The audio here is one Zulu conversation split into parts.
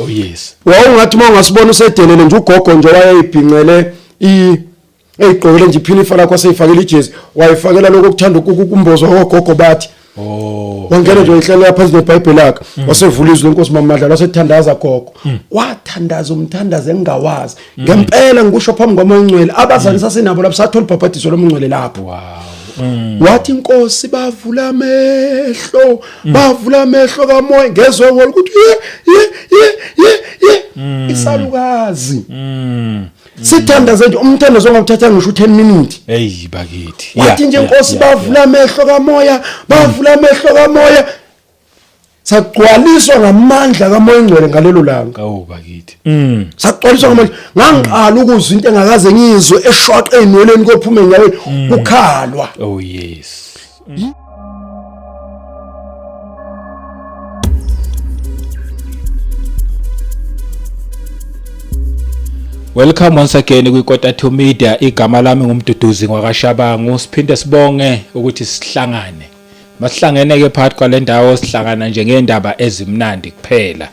Oh yes. Wawungathi mangasibona usedelele nje ugogo nje wayeyibhincele eyigqokele nje iphinifa lakho aseyifakela ijezi wayifakela lokho kuthanda ukumbozo ogogo bathi wangena nje ihlala phansi neBhayibheli lakhe wasevula izwi lenkosi mamadla wasethandaza gogo wathandaza umthandaze engawazi ngempela ngikusho phambi kwamangcwele abazali sasenabo lapho sathola ibhabhadiso lomngcwele lapho wathi inkosi bavula amehlo kamoya ngezwe ngolo ukuthi ye isalukazi sithandaze nje umthandazo ongakuthatha ngisho 10 minutes hey bakithi wathi nje inkosi bavula amehlo kamoya sagcwaliswa ngamandla kamoya engcwele ngalelo langa bakithi sagcwaliswa ngamandla ngangiqala ukuzwa into engakaze ngizwe eshwaqa enweleni kophume nyaweni ukhalwa oh yes Welcome once again kwiKotathu Media. Igama lami ngumduduzi ngwakashabangu. Siphinde sibonge ukuthi sihlangane. Masihlangene ke phakathi kwale ndawo sihlangana nje ngendaba ezimnandi kuphela.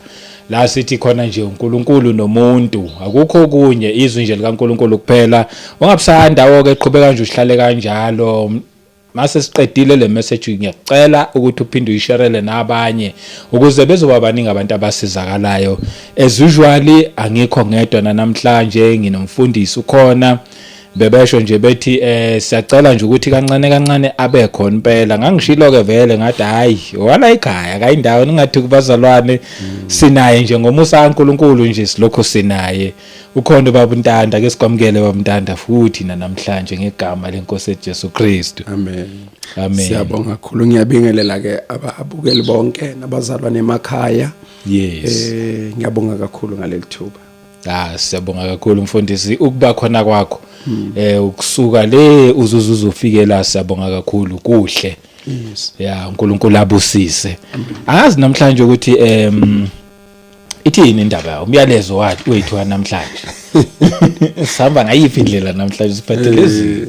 La sithi khona nje uNkulunkulu nomuntu. Akukho kunye izwi nje likaNkulunkulu kuphela. Ungabusaya ndawo ke eqhubeka nje uhlale kanjalo. Mase siqedile le message ngiyacela ukuthi uphinde uyisharele nabanye ukuze bezoba abaningi abantu abasizakalayo. As usually angikho ngedwa namhlanje nginomfundisi ukhona bebesho nje bethi siyacela nje ukuthi kancane abe khona impela ngangishilo ke vele ngathi hayi wala ekhaya kayindawo ningathi kubazalwane sinaye nje ngomusa kaNkulunkulu nje silokho sinaye ukhona baba uNtanda ke sikwamukele baba uNtanda futhi namhlanje ngegama lenkosi Jesu Kristu amen siyabonga kakhulu ngiyabingelela ke ababukeli bonke nabazalwane emakhaya yes ngiyabonga kakhulu ngaleli thuba siyabonga kakhulu mfundisi ukuba khona kwakho ukusuka le uzufike la siyabonga kakhulu kuhle yes uNkulunkulu abusise angazi namhlanje ukuthi ithini indaba umyalezo wethu namhlanje sihamba ngayiphi indlela namhlanje siphathelezi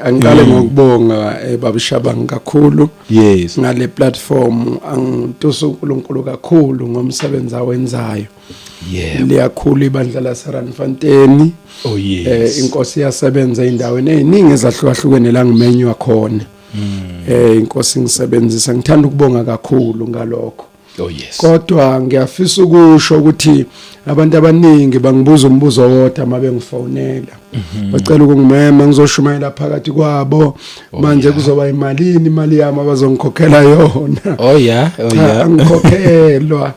angiqale ngokubonga babishabanga kakhulu yes ngale platform angitusa uNkulunkulu kakhulu ngomsebenzi awenzayo liyakhulu ibandla laseRandfontein oh yes inkosi yasebenza endaweni eziningi ezahlukahlukene la ngimenywa khona inkosi ngisebenzisa ngithanda ukubonga kakhulu ngalokho oh yes kodwa ngiyafisa ukusho ukuthi abantu abaningi bangibuza umbuzo wodwa mabe ngifonela bacela ukungimema ngizoshumayela phakathi kwabo manje kuzoba imali yami abazongikhokhela yona angikhokhelwa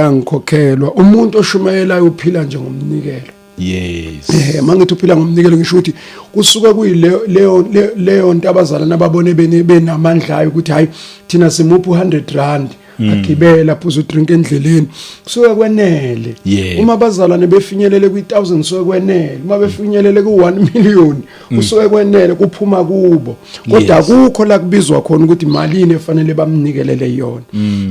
angikhokhelwa umuntu oshumayela uphila nje ngomnikelo yes mangithi uphila ngomnikelo ngisho ukuthi kusuka kuyileyo nto abazalana babone benamandla ukuthi hayi thina simupha 100 rand agibela phuza udrink endleleni kusuke kwenele uma abazalwane befinyelele kwi1000 kusuke kwenele uma befinyelele ku1 million kusuke kwenele kuphuma kubo kodwa akukho la kubizwa khona ukuthi malini efanele bamnikelele yona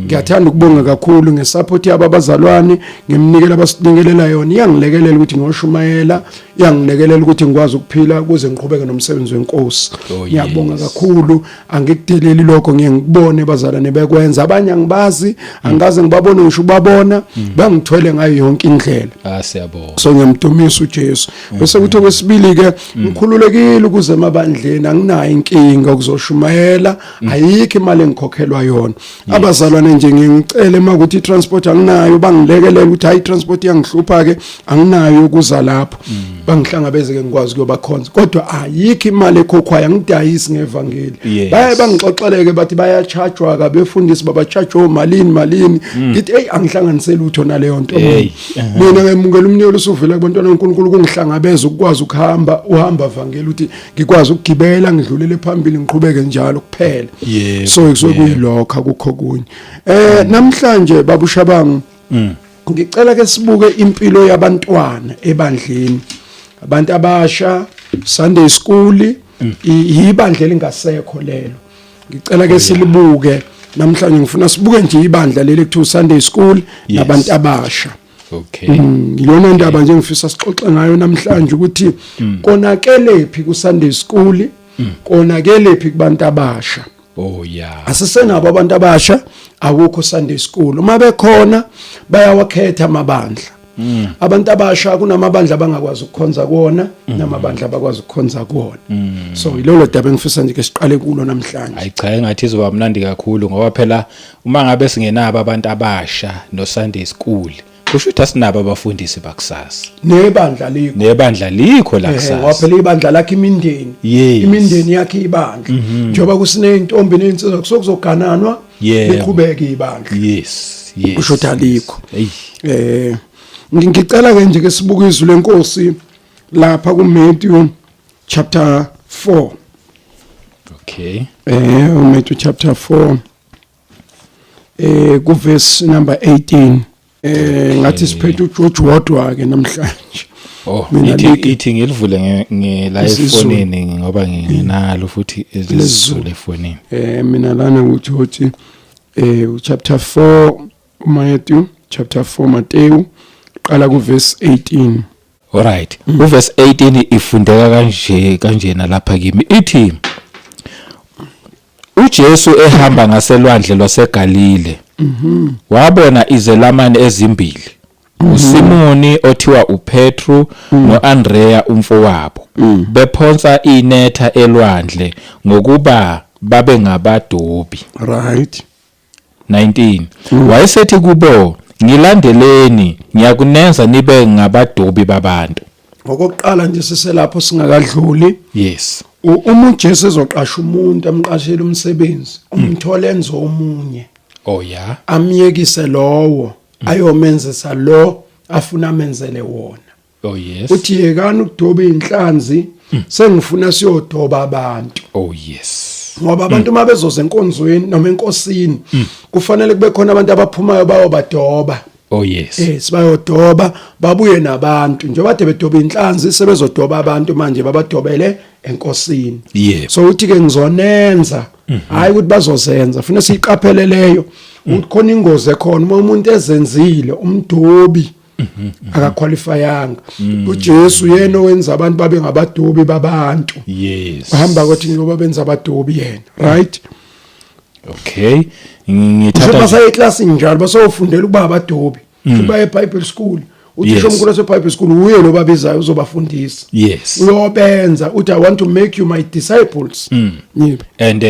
ngiyathanda ukubonga kakhulu ngesupport yabo abazalwane ngimnikela abasiningelela yona iyangilekelela ukuthi ngoshumayela iyangilekelela ukuthi ngikwazi ukuphila ukuze ngiqhubeke nomsebenzi wenkosi ngiyabonga kakhulu angikudeleli lokho ngiyengibone abazalwane bekwenza abanye bazi angaze ngibabone ngisho ubabona bangithwele ngayo yonke indlela siyabonga so ngiyamdumisa uJesu bese kuthi okwesibili ke ngikhululekile ukuze emabandleni anginayo inkinga ukuzoshumayela ayikho imali engikhokhelwa yona abazalwane nje ngicela makuthi itransport anginayo bangilekelela ukuthi hayi transport yangihlupha ke anginayo ukuza lapho bangihlangabeze ke ngikwazi kuyobakhonza kodwa ayikho imali ekhokhwayo ngidayisi ngevangeli baye bangixoxeleke bathi bayachargewa ka befundisi babacharge malini ngithi hey angihlanganisela utho naleyo nto mina ngemukela umnikelo usuvela kubantwana uNkulunkulu kungihlangabeza ukwazi uhamba vangeli ukuthi ngikwazi ukugibela ngidlulele phambili ngiqhubeke njalo kuphela so kusuke kuyilokho akukho kunye namhlanje babushabangu ngicela ke sibuke impilo yabantwana ebandleni abantu abasha Sunday school ibandla lingasekho lelo ngicela ke silibuke namhlanje ngifuna sibuke nje ibandla leli kuthiwa Sunday school nabantu abasha ngiyona indaba nje ngifisa sixoxe ngayo namhlanje ukuthi konakelephi ku Sunday school konakelephi kubantu abasha asisenabo abantu abasha awukho Sunday school. Uma bekhona bayawakhetha amabandla. Abantu abasha kunamabandla abangakwazi ukukhonza kuona namabandla abakwazi ukukhonza kuona. So ilolo daba engifisa nje ke siqale kulo namhlanje. Hayi cha engathi izoba mnandi kakhulu ngoba phela uma ngabe singenabo abantu abasha no Sunday school kusho ukuthi asinabo abafundisi bakusasa. Nebandla likho la kusasa. Ngoba phela ibandla lakhe imindeni. Imindeni yakhe ibandla. Njoba kusine intombi nensizwa kuzogananwa beqhubeka ibandla. Yes. Kusho ukuthi alikho. Ngicela ke nje ke sibuke izwi lenkosi lapha kuMatthew chapter 4. Okay. Matthew chapter 4 ku verse number 18. Ngathi siphethe uJoji wodwa ke namhlanje. Mina ithi ngilivule ngela efonini ngoba nginalo futhi izizulu efonini. Mina lana uJoji chapter 4 Matthew chapter 4 Matthew qala ku verse 18. Alright. Ku verse 18 ifundeka kanjena lapha kimi. Ithi uJesu ehamba ngaselwandle lwaseGalile. Wabona izelamani ezimbili. uSimoni othiwa uPetru noAndrea umfowabo. Bephonsa inetha elwandle ngokuba babe ngabadobi. Right. 19. Wayesethi kubo, ngilandeleni, ngiyakunenza nibe ngabadobi babantu. Ngokuqala nje siselapho singakadluli. Yes. Uma uJesu ezoqasha umuntu amqashela umsebenzi, umthole enzo omunye. Oh yeah. Amyekise lowo ayomenzisa lo afuna amenzele wona. Oh yes. Uthi yekani ukudoba inhlanzi, sengifuna siyodoba abantu. Oh yes. Ngoba abantu mabezoza enkonzweni noma enkosini kufanele kube khona abantu abaphumayo bayobadoba. Oh yes. Sibayodoba babuye nabantu nje bade bedoba inhlanzi sebezodoba abantu manje babadobele enkosini. Yeah. So uthi ke ngizonenza hayi ukuthi bazozenza funa siqapheleleyo ukuthi khona ingozi ekhona uma umuntu ezenzile umdobi akaqualifyanga. uJesu yena owenza abantu babe ngabadobi babantu. Yes. Bahamba ukuthi ngoba benza abadobi yena, right? Okay. Ngithatha basa eclassini njalo basofundela ukuba abadobi. Siba eBible school. Uthisha omkhulu waseBible school uye lo babizayo uzobafundisa. Yes. Uyobenza uthi I want to make you my disciples. Yebo. And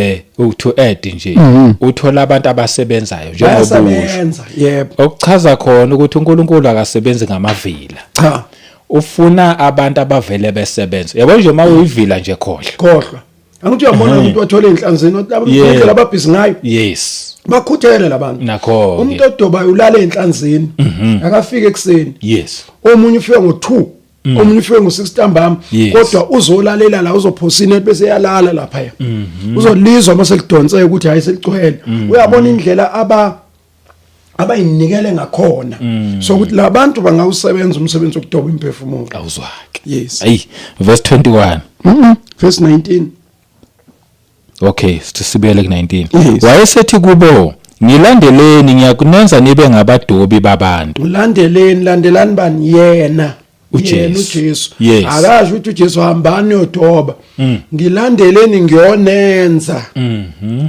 to add nje uthola abantu abasebenzayo njengoba yebo. Okuchaza khona ukuthi uNkulunkulu akasebenzi ngamavila. Cha. Ufuna abantu abavele besebenza. Yabo nje uma uyivila nje khohlwa. Angithi uyabona umuntu wathola inhlanzini ukuthi lababhizi ngayo. Yes. Bakhuthele labantu. Nakho. Umuntu odoba ulala enhlanzini. Akafika ekseni. Yes. Omunye ufike ngo2, omunye ufike ngo6 ntambama kodwa uzolalela la uzophosina bese yalala lapha. Uzolizwa mase lidonseke ukuthi hayi seligcwele. Uyabona indlela abayinikele ngakhona so ukuthi labantu bangawusebenza umsebenzi wokudoba imphefumulo. Awuzwake. Yes. Hey, verse 21. Verse 19. Okay, sibuyele ku19. Yes. Wayesethi kubo, ngilandeleni, ngiyakunenza nibe ngabadobi babantu. Landelani bani yena uJesu. Yes. Akasho ukuthi uJesu hambani yodoba. Ngilandeleni ngiyonenza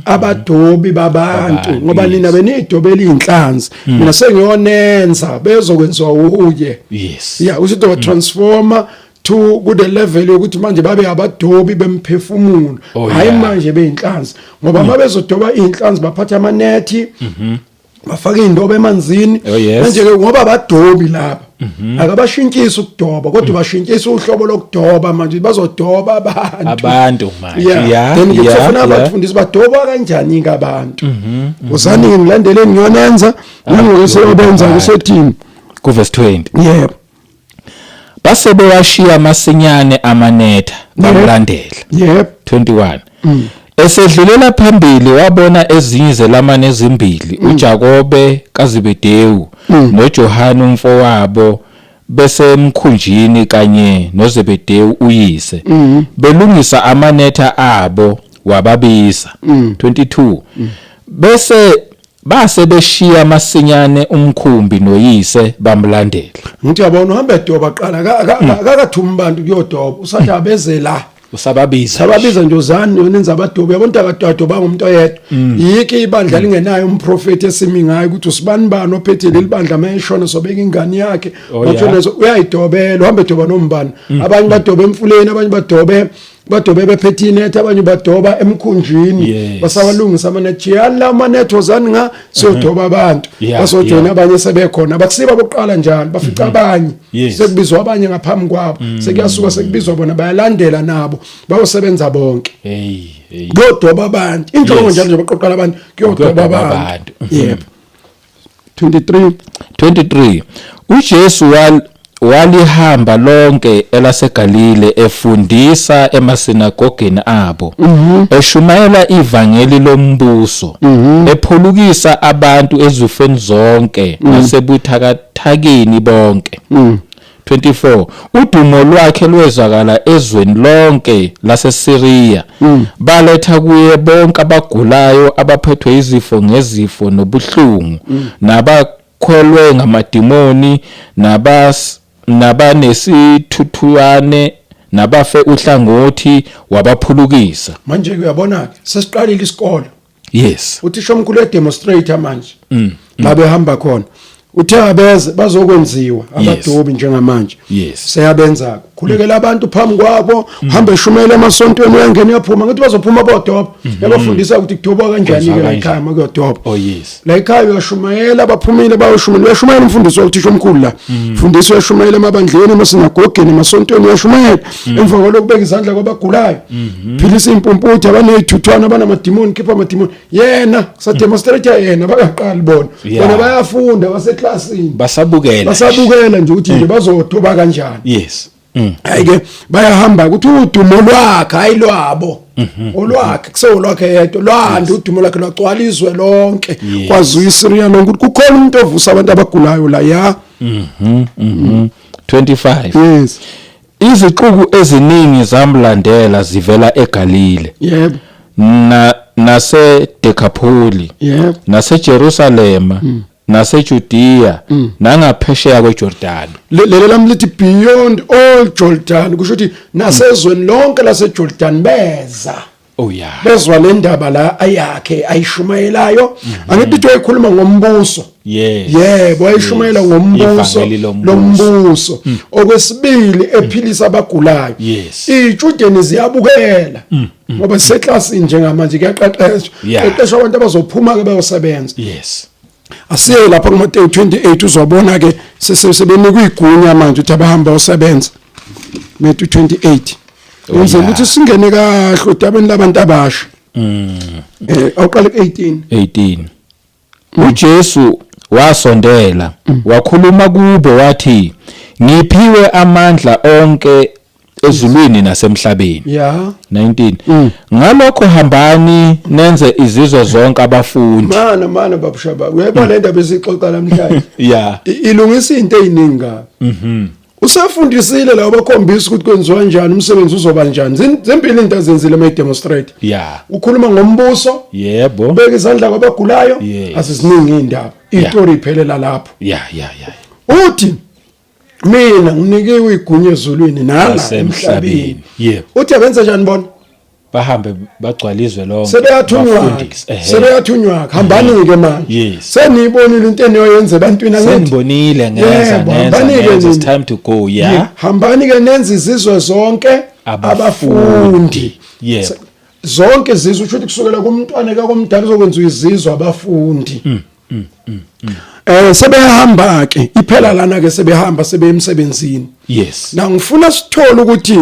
abadobi babantu ngoba nina benidobela inhlanzi mina sengiyonenza bezokwenziwa uye. Yes. Yeah, usithi transformer to kude level yokuthi manje babe abadobi bemphefumulo hayi manje beyinhlanzi ngoba mabezodoba inhlanzi baphatha amanethi bafaka indobo emanzini manje ke ngoba abadobi lapha akabashintshisa ukudoba kodwa bashintshisa uhlobo lokudoba manje bazodoba abantu manje. Yeah. Then ngifuna abafundisi badoba kanjani abantu uzani ngilandeleni ngiyonenza nangokusebenza kusethini ku verse 20. Yebo. Base bewashiya amasinyane amanetha bamlandela. Yep. 21. Esedlulela phambili wabona ezinye izelamani ezimbili uJakobe kaZebedewu noJohane umfowabo besemkhunjini kanye noZebedewu uyise belungisa amanetha abo wababiza. 22. Base beshiya amasinyane umkhumbi noyise bamlandela. Ngithi yabona uhamba edoba qala akakathuma abantu kuyodoba usathi abeze la usababiza sababiza nje uzani yonenza abadobi yabona abadobi bangumuntu oyedwa yiki ibandla lingenayo umprofeti esimi ngayo ukuthi usibani bani ophethe leli bandla mayeshona sobeka ingane yakhe wathona uyayidobela uhambe doba nombani abanye badobe emfuleni abanye badobe bephethe inethi abanye badoba emkhunjini basawalungisa amanethi yala amanethi ozani nga siyodoba abantu basojoyina abanye sebekhona bakusiba bokuqala njalo bafica abanye sekubizwa abanye ngaphambi kwabo sekuyasuka sekubizwa bona bayalandela nabo bayosebenza bonke kuyodoba abantu injongo njalo nje baqoqala abantu kuyodoba abantu yebo 23 uJesu walihamba lonke elaseGalile efundisa emasinagogeni abo eshumayela ivangeli lombuso ephulukisa abantu ezifeni zonke nasebuthakathakeni bonke 24 udumo lwakhe lwezwakala ezweni lonke laseSiriya baletha kuye bonke abagulayo abaphethwe izifo ngezifo nobuhlungu nabakhwelwe ngamadimoni nabanesithuthuane nabafe uhlangothi wabaphulukisa manje uyabona ke sesiqalile isikole yes uthisha omkhulu edemonstrator manje babehamba khona uthe abeze bazokwenziwa abadobi njengamanje seyabenza khulekela abantu phambi kwabo uhambe shumela emasontweni uyangena uyaphuma ngathi bazophuma bodoba yabafundisa ukuthi kudoba kanjani ke la ekhaya makuyodoba la ekhaya uyashumayela baphumile bayoshumayela uyashumayela umfundisi wothisha omkhulu la mfundisi uyashumayela emabandleni emasinagogeni emasontweni uyashumayela emva kwalokho kubeka izandla kwabagulayo philisa impumputhi abanezithuthwana abanamadimoni khipha amadimoni yena sa demonstrator yena bakaqali bona bayafunda klasini basabukela nje ukuthi nje bazodoba kanjani yes ayike bayahamba ukuthi udumo lwakhe ayilwabo olwakhe kusolwakhe yedwa lwanda udumo lwakhe lwagcwalizwe lonke kwaziwa iSiriya lonke ukuthi kukhona umuntu ovusa abantu abagulayo la ya 25 yes izixuku eziningi zamlandela zivela eGalile yebo naseDecapolis naseJerusalema naseJudiya nangaphesheya kweJordan lelo lamlithi beyond all Jordan kusho ukuthi nasezweni lonke laseJordan beza bezwa le ndaba la ayakhe ayishumayelayo angithi wayikhuluma ngombuso yebo wayishumayela ngombuso lombuso okwesibili ephilisa abagulayo iJudeni ziyabukela ngoba seklasini njengamanje kuyaqeqeshwa eqeshwa abantu abazophuma ke bayosebenza asiye lapha kuMateyu 28 uzobona ke sesebenikwe igunya manje ukuthi abahamba osebenza Matthew 28 Ngizela ukuthi singene kahle udabeni labantu abasha awuqala ku18 uJesu wasondela wakhuluma kubo wathi ngiphiwe amandla onke ezulwini nasemhlabeni 19 ngalokho hambani nenze izizwe zonke abafundi mana babushaba uyeba le ndaba esixoxa namhlanje ilungisa into eziningi kabi usafundisile la bakhombisa ukuthi kwenziwa kanjani umsebenzi uzoba kanjani zimpilo into azenzile ema demonstrate ukhuluma ngombuso yebo beka izandla kwabagulayo asiziningi indaba istory iphelela lapho uthi mina nginikiwe igunya ezulwini nala emhlabeni uthi abenza kanjani bona bahambe bagcwalizwe lonke sebeyathunywa hambani ke manje senibonile into eniyoyenza ebantwini angithi senibonile ngenza it's time to go hambani ke nenza izizwe zonke abafundi zonke izizwe ukuthi kusukela kumntwana komdala uzokwenza izizwe abafundi sebehamba ke iphela lana ke sebehamba sebemsebenzini na ngifuna sithola ukuthi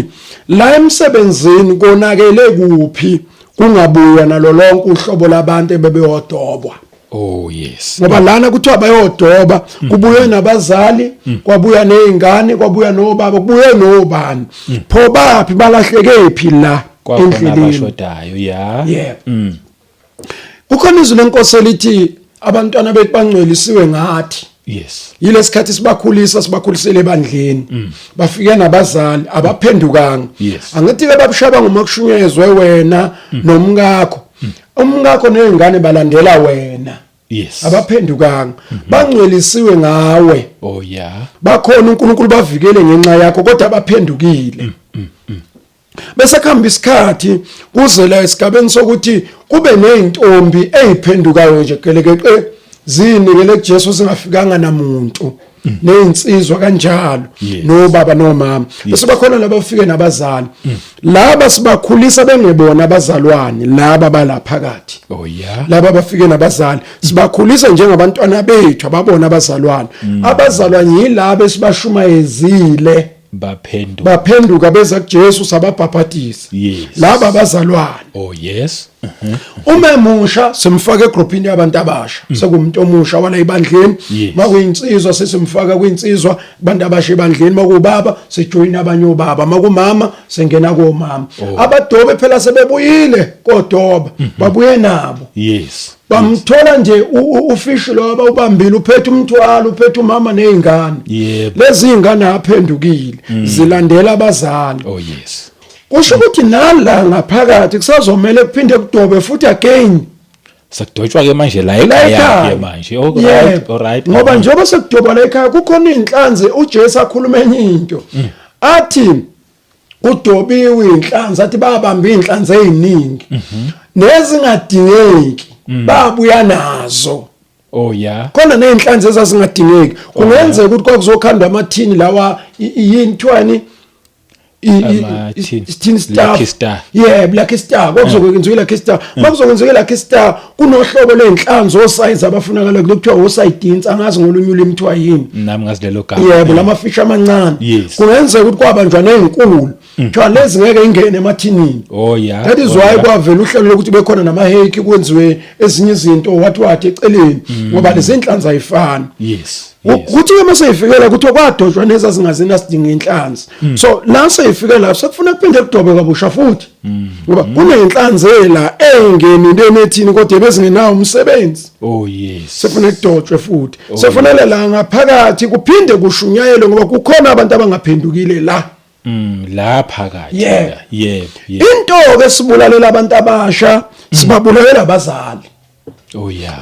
la emsebenzini konakele kuphi kungabuya nalo lonke uhlobo labantu ebebeyodobwa ngoba lana kuthiwa bayodoba kubuye nabazali kwabuya nezingane kwabuya nobaba kubuye nobani pho baphi balahleke phi la endleleni abashodayo kukhona izwi lenkosi elithi abantwana bethu bangcwelisiwe ngathi yilesikhathi sibakhulisele ebandleni bafike nabazali abaphendukanga angithi ke babushaba ngomakushunyezwe wena nomkakho umkakho nezingane balandela wena abaphendukanga bangcwelisiwe ngawe bakhona uNkulunkulu bavikele ngenxa yakho kodwa abaphendukile bese kuhamba isikhathi kuze la esigabeni sokuthi kube nezintombi eziphendukayo nje gelekeqe zinikele kuJesu singafikanga namuntu nezinsizwa kanjalo nobaba nomama bese bakhona labafike nabazali laba sibakhulisa bengebona abazalwane laba balaphakathi laba bafike nabazali sibakhulisa njengabantwana bethu ababona abazalwane abazalwane yilabo esibashumayezile baphenduka beza kuJesu sababhaphathisa laba abazalwane uma emusha simfaka egroupini yabantu abasha sekumuntu omusha wala ibandleni makuyinsizwa sesimfaka kwinsizwa abantu abasha ebandleni makubaba sejoin abanye obaba makumama sengena komama abadobe phela sebebuyile kodoba babuye nabo bamthola nje ufishi lo abawubambile uphethe umthwalo uphethe umama nezingane lezi ingane aphendukile zilandela abazali kusho ukuthi nala ngaphakathi kusazomela kuphinde kudobe futhi again sekudotshwa ke manje la ekhaya manje alright ngoba njengoba sekudoba la ekhaya kukhona inhlanzi uJesu akhuluma enye into athi kudobiwe inhlanzi athi babamba inhlanzi eziningi nezingadingeki babuya nazo khona nezinhlanzi ezazingadingeki kungenzeka ukuthi kwakuzokhandwa amathini lawa yinthwani Lucky Star Lucky Star kwakuzokwenziwa Lucky Star makuzokwenziwa Lucky Star kunohlobo lwenhlanzi osize abafunakala lokuthiwa osayidinsi angazi ngolunyula imithwa yini nami ngazi lelo gama lamafish amancane kungenzeka ukuthi kwabanjwa nezinkulu kuthiwa lezi ngeke ingene emathinini that is why kwavela uhlelo lokuthi bekhona namaheki kwenziwe ezinye izinto wathi eceleni ngoba lezi inhlanzi ayifani ukuthi uma seyifikela kuthi kwadojwa neza zingazina sidinga inhlanzi so la seyifike lapho sekufuna kuphinde kudobe kabusha futhi ngoba kunenhlanzela engeni enethini kodwa bezingenawo umsebenzi sefuna kudojwe futhi sefunele la ngaphakathi kuphinde kushunyayelwe ngoba kukhona abantu abangaphendukile la phakathi into ke sibulalela abantu abasha sibabulalela abazali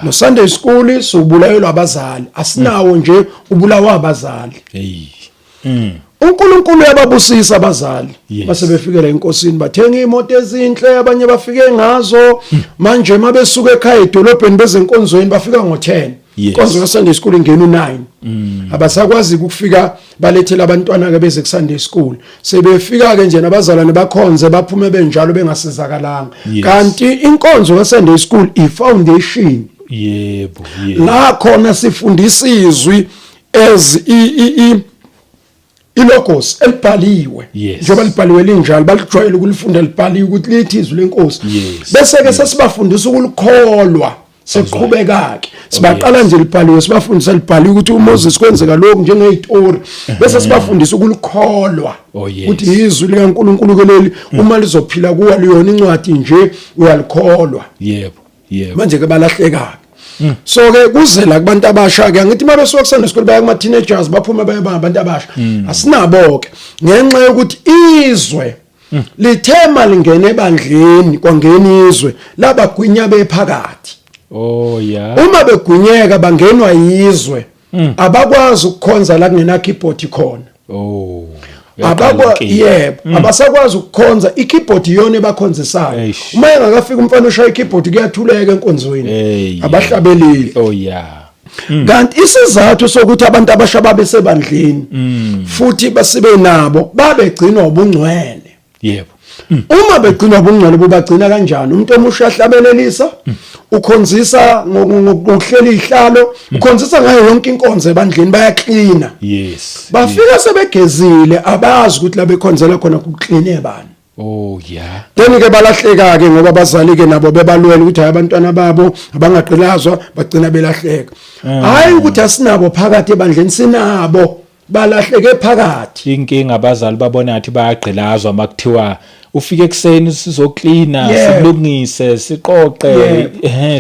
no Sunday school sobulayelwa abazali asinawo nje ubulawa abazali uNkulunkulu yababusisa abazali base befikela enkosini bathenga imoto ezinhle abanye bafike ngazo manje mabesuka ekhaya edolobheni bezenkonzweni bafika ngo10 konzo Sunday school ingena u9 abasakwazi ukufika balethela abantwana ke beze ku Sunday school sebefika ke nje nabazalwane bakhonze baphume benjalo bengasizakalanga kanti inkonzo ka Sunday school ifoundation la khona sifundisa izwi as ilogos elibhaliwe njengoba libhaliwe linjalo balijwayele ukulifunda libhaliwe ukuthi lithi izwi lenkosi bese ke sesibafundisa ukulikholwa sekuqhubeka ke sibaqala nje libhaliwe sibafundisa libhaliwe ukuthi uMoses kwenzeka lokho njengezitori bese sibafundisa ukulikholwa ukuthi izwi likaNkuluNkulu keleli uma lizophila kuwa liyona incwadi nje uyalikholwa manje ke balahleka so ke kuzela kubantu abasha ke ngithi mabesuka kusanda school baya kuma teenagers baphuma bayeba abantu abasha asinabo ke ngenxa yokuthi izwe lithema lingene ebandleni kwangena izwe labagwinya bephakathi uma begwinyeka bangenwa yizwe abakwazi ukukhonza la kunena keyboard khona abasakwazi ukukhonza ikeyboard iyona ebakhonzisayo uma engakafika umfana oshaya ikeyboard kuyathuleka enkonzweni abahlabeleli kanti isizathu sokuthi abantu abasha babe sebandleni futhi basibe nabo babegcinwa ubungcwele uma begcinwa ubungcwele bobagcina kanjani umuntu omusha ahlabelelisa ukhonzisa ngokuhlela ihlalo ukhonzisa ngayo yonke inkonzo ebandleni bayaklina bafika sebegezile abazi ukuthi la bekhonzela khona kukline bani then ke balahleka ke ngoba abazali ke nabo bebalwela ukuthi abantwana babo abangaqilazwa bagcina belahleka hayi ukuthi asinabo phakathi ebandleni sinabo balahleke phakathi inkinga abazali babona ngathi bayagqilazwa makuthiwa ufike ekseni sizoklina silungise siqoqe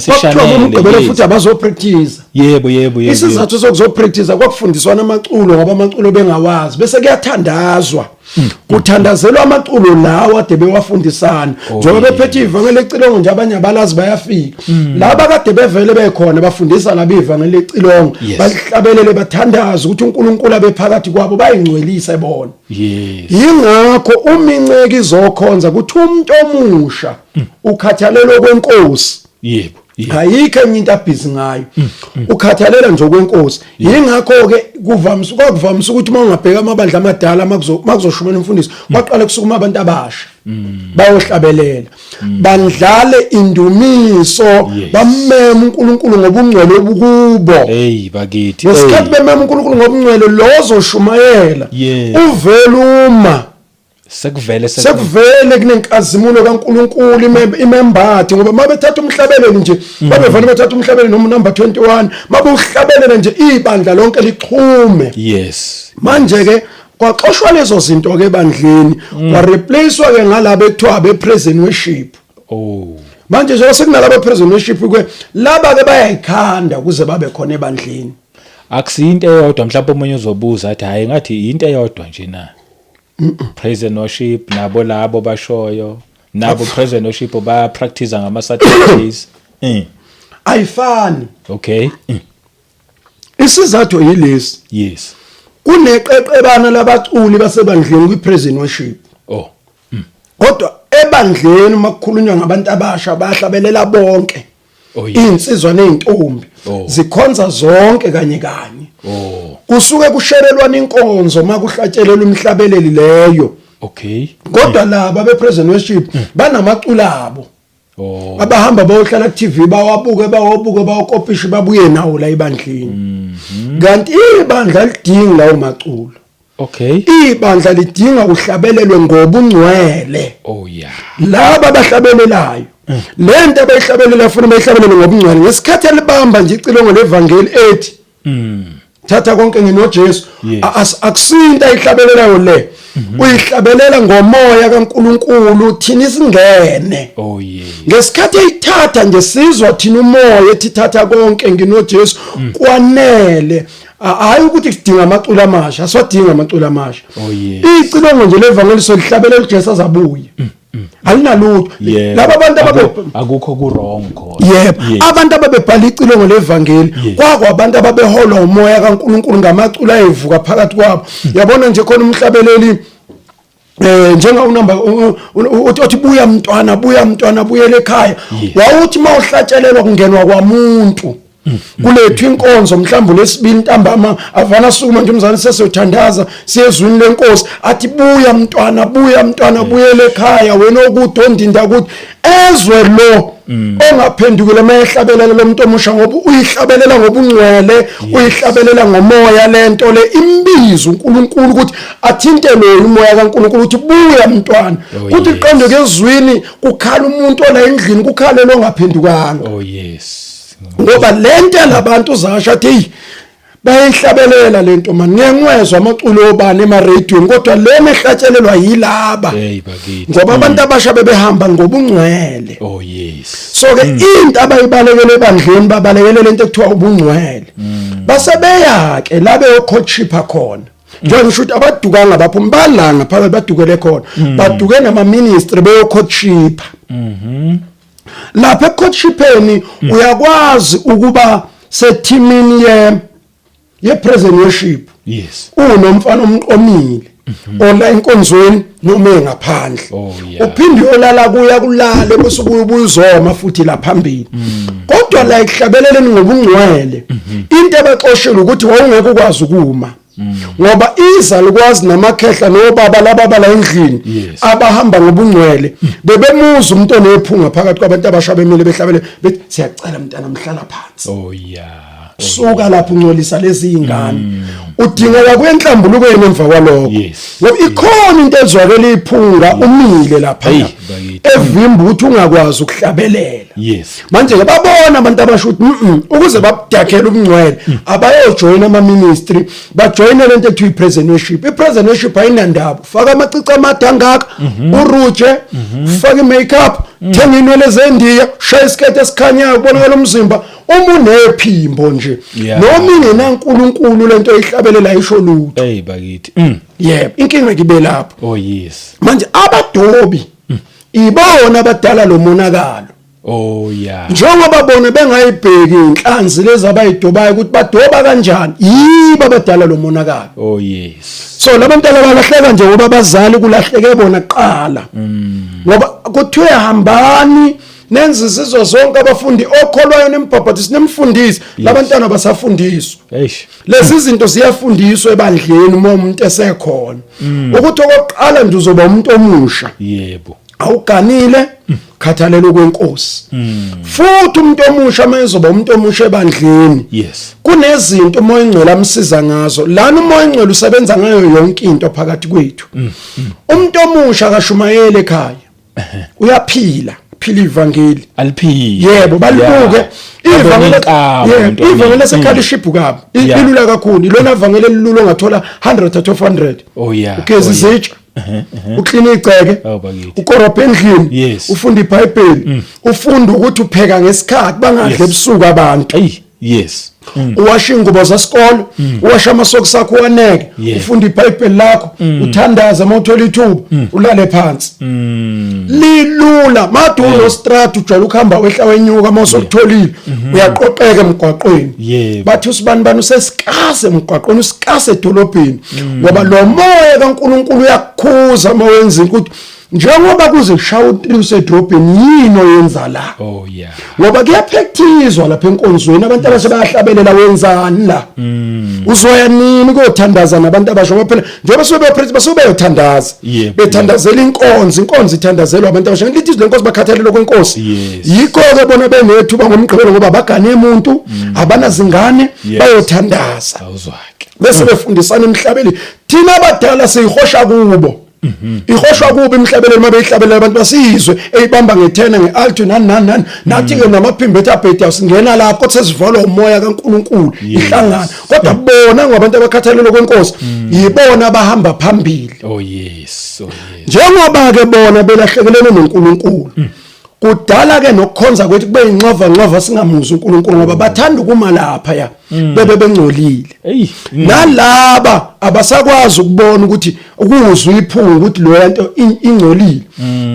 sishanele futhi abazo practice yebo isizathu sokuzo practice kwakufundiswa namaculo ngoba amaculo bengawazi bese kuyathandazwa kuthandazelwa amaculo lawo ade bewafundisana njengoba bephethe ivangeli lecilongo nje abanye abalazi bayafika laba kade bevele bekhona bafundisa laba ivangeli lecilongo bahlabelele bathandaza ukuthi uNkulunkulu abephakathi kwabo bayingcwelise bona yingakho uminceke izokhonza ukuthi umuntu omusha ukhathalelo kwenkosi yebo ayikho enye into abhizi ngayo ukhathalela nje kwenkosi yingakho ke kuvamise ukuthi mawungabheka amabandla amadala makuzoshumela umfundisi kwaqala kusukuma abantu abasha bayohlabelela bandlale indumiso bameme uNkulunkulu ngobungcwele obukubo bakithi ngesikhathi bememe uNkulunkulu ngobungcwele lozoshumayela uveluma sekuvele kunenkazimulo kaNkulunkulu imembathi ngoba mabethatha umhlabeleli nje babevele bethatha umhlabeleli noma number 21 mabuhlabelele nje ibandla lonke lichume manje ke kwaxoshwa lezo zinto ke ebandleni kwa replacewa ke ngalabo ekuthiwa abe present worship manje nje sekunalabo present worship ke laba ke bayayikhanda ukuze babe khona ebandleni akusiyinto eyodwa mhlawumbe umunye uzobuza athi hayi ngathi into eyodwa nje na praise and worship nabo labo bashoyo nabo praise and worship ba practice ngama Saturdays ayifani okay isizathu yilesi kuneqeqebana labaculi basebandleni kwi praise and worship kodwa ebandleni makukhulunywa ngabantu abasha bahlabelela bonke insizwa nezintombi zikhonza zonke kanye kusuke kusherelwana inkonzo makuhlatshelelwa umhlabeleli leyo kodwa laba be present worship banamacula abo abahamba bayohlala ku TV bawabuke bawakopisha babuye nawo la ebandleni kanti ibandla lidinga lawo maculo ibandla lidinga uhlabelelwe ngobungcwele laba bahlabelelayo lento abayihlabelela funa bayihlabelele ngobungcwele ngesikhathi elibamba nje icilongo levangeli ethi thatha konke nginoJesu akusinto ayihlabelelayo le uyihlabelela ngomoya kaNkulunkulu thina isingene ngesikhathi eyithatha nje sizwa thina umoya ethi thatha konke nginoJesu kwanele hayi ukuthi sidinga amaculo amasha aswadinga amaculo amasha icilongo nje levangeli solihlabelela uJesu azabuye alinalutho laba abantu akukho ku wrong khona abantu ababebhala icilongo levangeli kwabantu ababeholwa umoya kaNkulunkulu ngamaculo ayevuka phakathi kwabo yabona nje khona umhlabeleli njenga unamba uthi buya mntwana buyele ekhaya wawuthi mawuhlatshelelwa kungenwa kwamuntu kulethu inkonzo mhlawumbe lesibili ntambama avana sukuma nje umzali sesothandaza siyezwini lenkosi athi buya mntwana buyele ekhaya wena okude ondinda ukuthi ezwe lo ongaphendukile mayehlabelela lo muntu omusha ngoba uyihlabelela ngobungcwele uyihlabelela ngomoya lento le imbizo uNkulunkulu ukuthi athinte lo umoya kaNkulunkulu ukuthi buya mntwana kuthi iqonde kezwini kukhala umuntu ola endlini kukhale lo ongaphendukanga ngoba lento labantu zasho athi bayihlabelela lento manje ngiyengwezwa amaculo obani ema-radio kodwa le mehlatshelelwa yilaba ngoba abantu abasha bebehamba ngobungcwele so ke into abayibalekele ebandleni babalekele lento ekuthiwa ubungcwele basebeya ke la beyocoachipha khona njengoba ngisho ukuthi abadukanga baphuma balanga phakathi badukele khona baduke nama-ministry beyocoachipha lapha ecoachipeni uyakwazi ukuba sethimini ye-present worship unomfana omqomile ola enkonzweni noma engaphandle uphinde uyolala kuya kulale bese ubuye uzoma futhi la phambili kodwa la ihlabeleleni ngobungcwele into abaxoshela ukuthi wawungeke ukwazi ukuma ngoba izalukazi namakhehla nobaba lababa la endlini abahamba ngobungcwele bebemuza umuntu onephunga phakathi kwabantu abasha bemile behlabele bethi siyacela mntana mhlala phansi suka lapho ungcolisa lezi ingane udingeka kwenhlambulukweni emva kwalokho ngoba ikhona into ezwakela iphunga umile lapha evimba ukuthi ungakwazi ukuhlabelela manje ke babona abantu abasho ukuthi ukuze babudakhele ubungcwele abayojoyina ama-ministry bajoyine lento ekuthiwa i-present worship i-present worship ayinandaba faka amacici amade angaka uruje faka i-makeup thenga inwele zendiya shaya isikete esikhanyayo kubonakala umzimba uma unephimbo nje noma ingenaNkulunkulu lento ihlabe ukuhlabelela isho lutho. Hey bakithi. Yebo, inkinga kibe lapho. Oh yes. Manje abadobi ibona abadala lo monakalo. Oh yeah. Njengoba bona bengayibheki inhlanzi lezi abayidobayo ukuthi badoba kanjani, yibo abadala lo monakalo. Oh yes. So labantwana balahleka nje ngoba abazali kulahleke bona kuqala. Ngoba kuthiwe hambani nenze izizwe zonke abafundi okholwayo nembhabhathisi nemfundisi, labantwana basafundiswa. Eish. Lezi zinto ziyafundiswa ebandleni uma umuntu esekhona. Ukuthi okokuqala nje uzoba umuntu omusha. Yebo. Awuganile khathalelo kwenkosi. Futhi umuntu omusha mayezoba umuntu omusha ebandleni. Yes. Kunezinto umoya engcwele amsiza ngazo. Lana umoya engcwele usebenza ngayo yonke into phakathi kwethu. Umuntu omusha akashumayele ekhaya. Uyaphila, phila ivangeli. Aliphili. Yebo, balibuke ivangeli lesekhaliship kabi. Ilula kakhulu. Ilona ivangeli elilula ongathola 100 out of 100. Oh yeah. Ugeza izitsha. Uklina igceke, ukorobha endlini, ufunda iBhayibheli, ufunda ukuthi upheka ngesikhathi bangadle ebusuku abantu. Yes. Uwasha ingubo zasikole, uwasha amasokisi akho waneke, ufunda iBhayibheli lakho, uthandaza mawuthola ithuba, ulale phansi. Lilula, madu uno strat ujwayele ukuhamba wehla wenyuka mawusokutholile, uyaqoqeka emgwaqweni. Bathi usibani usesikase emgwaqweni, usikase edolobheni. Ngoba lo moya kaNkulunkulu uyakukhuza mawenza ukuthi njengoba kuze kushaya utriu edrobheni yini oyenza la. Oh yeah. Ngoba kuyaphekthizwa lapha enkonzweni abantu abasebahlabelela wenzani la. Uzoya nini kuyothandaza nabantu abasha ngoba phela njengoba sobepreach basobeyothandaza. Bethandazela inkonzo ithandazelwa abantu abasha. Ngithi izwe lenkonzo bakhathalelo kwenkosi. Yikho ke bona benethuba ngomgqibelo ngoba bagane umuntu abanazingane bayothandaza. Awuzwake. Bese befundisana emhlabeni thina abadala siyihosha kubo. Ihoshwa kubi emhlabeleni mabeyihlabelela abantu basizwe eyibamba ngethena ngealto nani nathi ke namaphimbo ethabhethi awusingena lapho kodwa sesivalwa umoya kaNkulunkulu ihlangana kodwa bona ngabantu abakhathalelo kwenkosi yibona abahamba phambili. Oh yes. Njengoba ke bona belahlekelene noNkulunkulu kudala ke nokukhonza kwethu kube incova singamuzi uNkulunkulu ngoba bathanda ukuma lapha ya bebe bengcolile. Nalaba abasakwazi ukubona ukuthi ukuzwa iphunga ukuthi lo yanto ingcolile.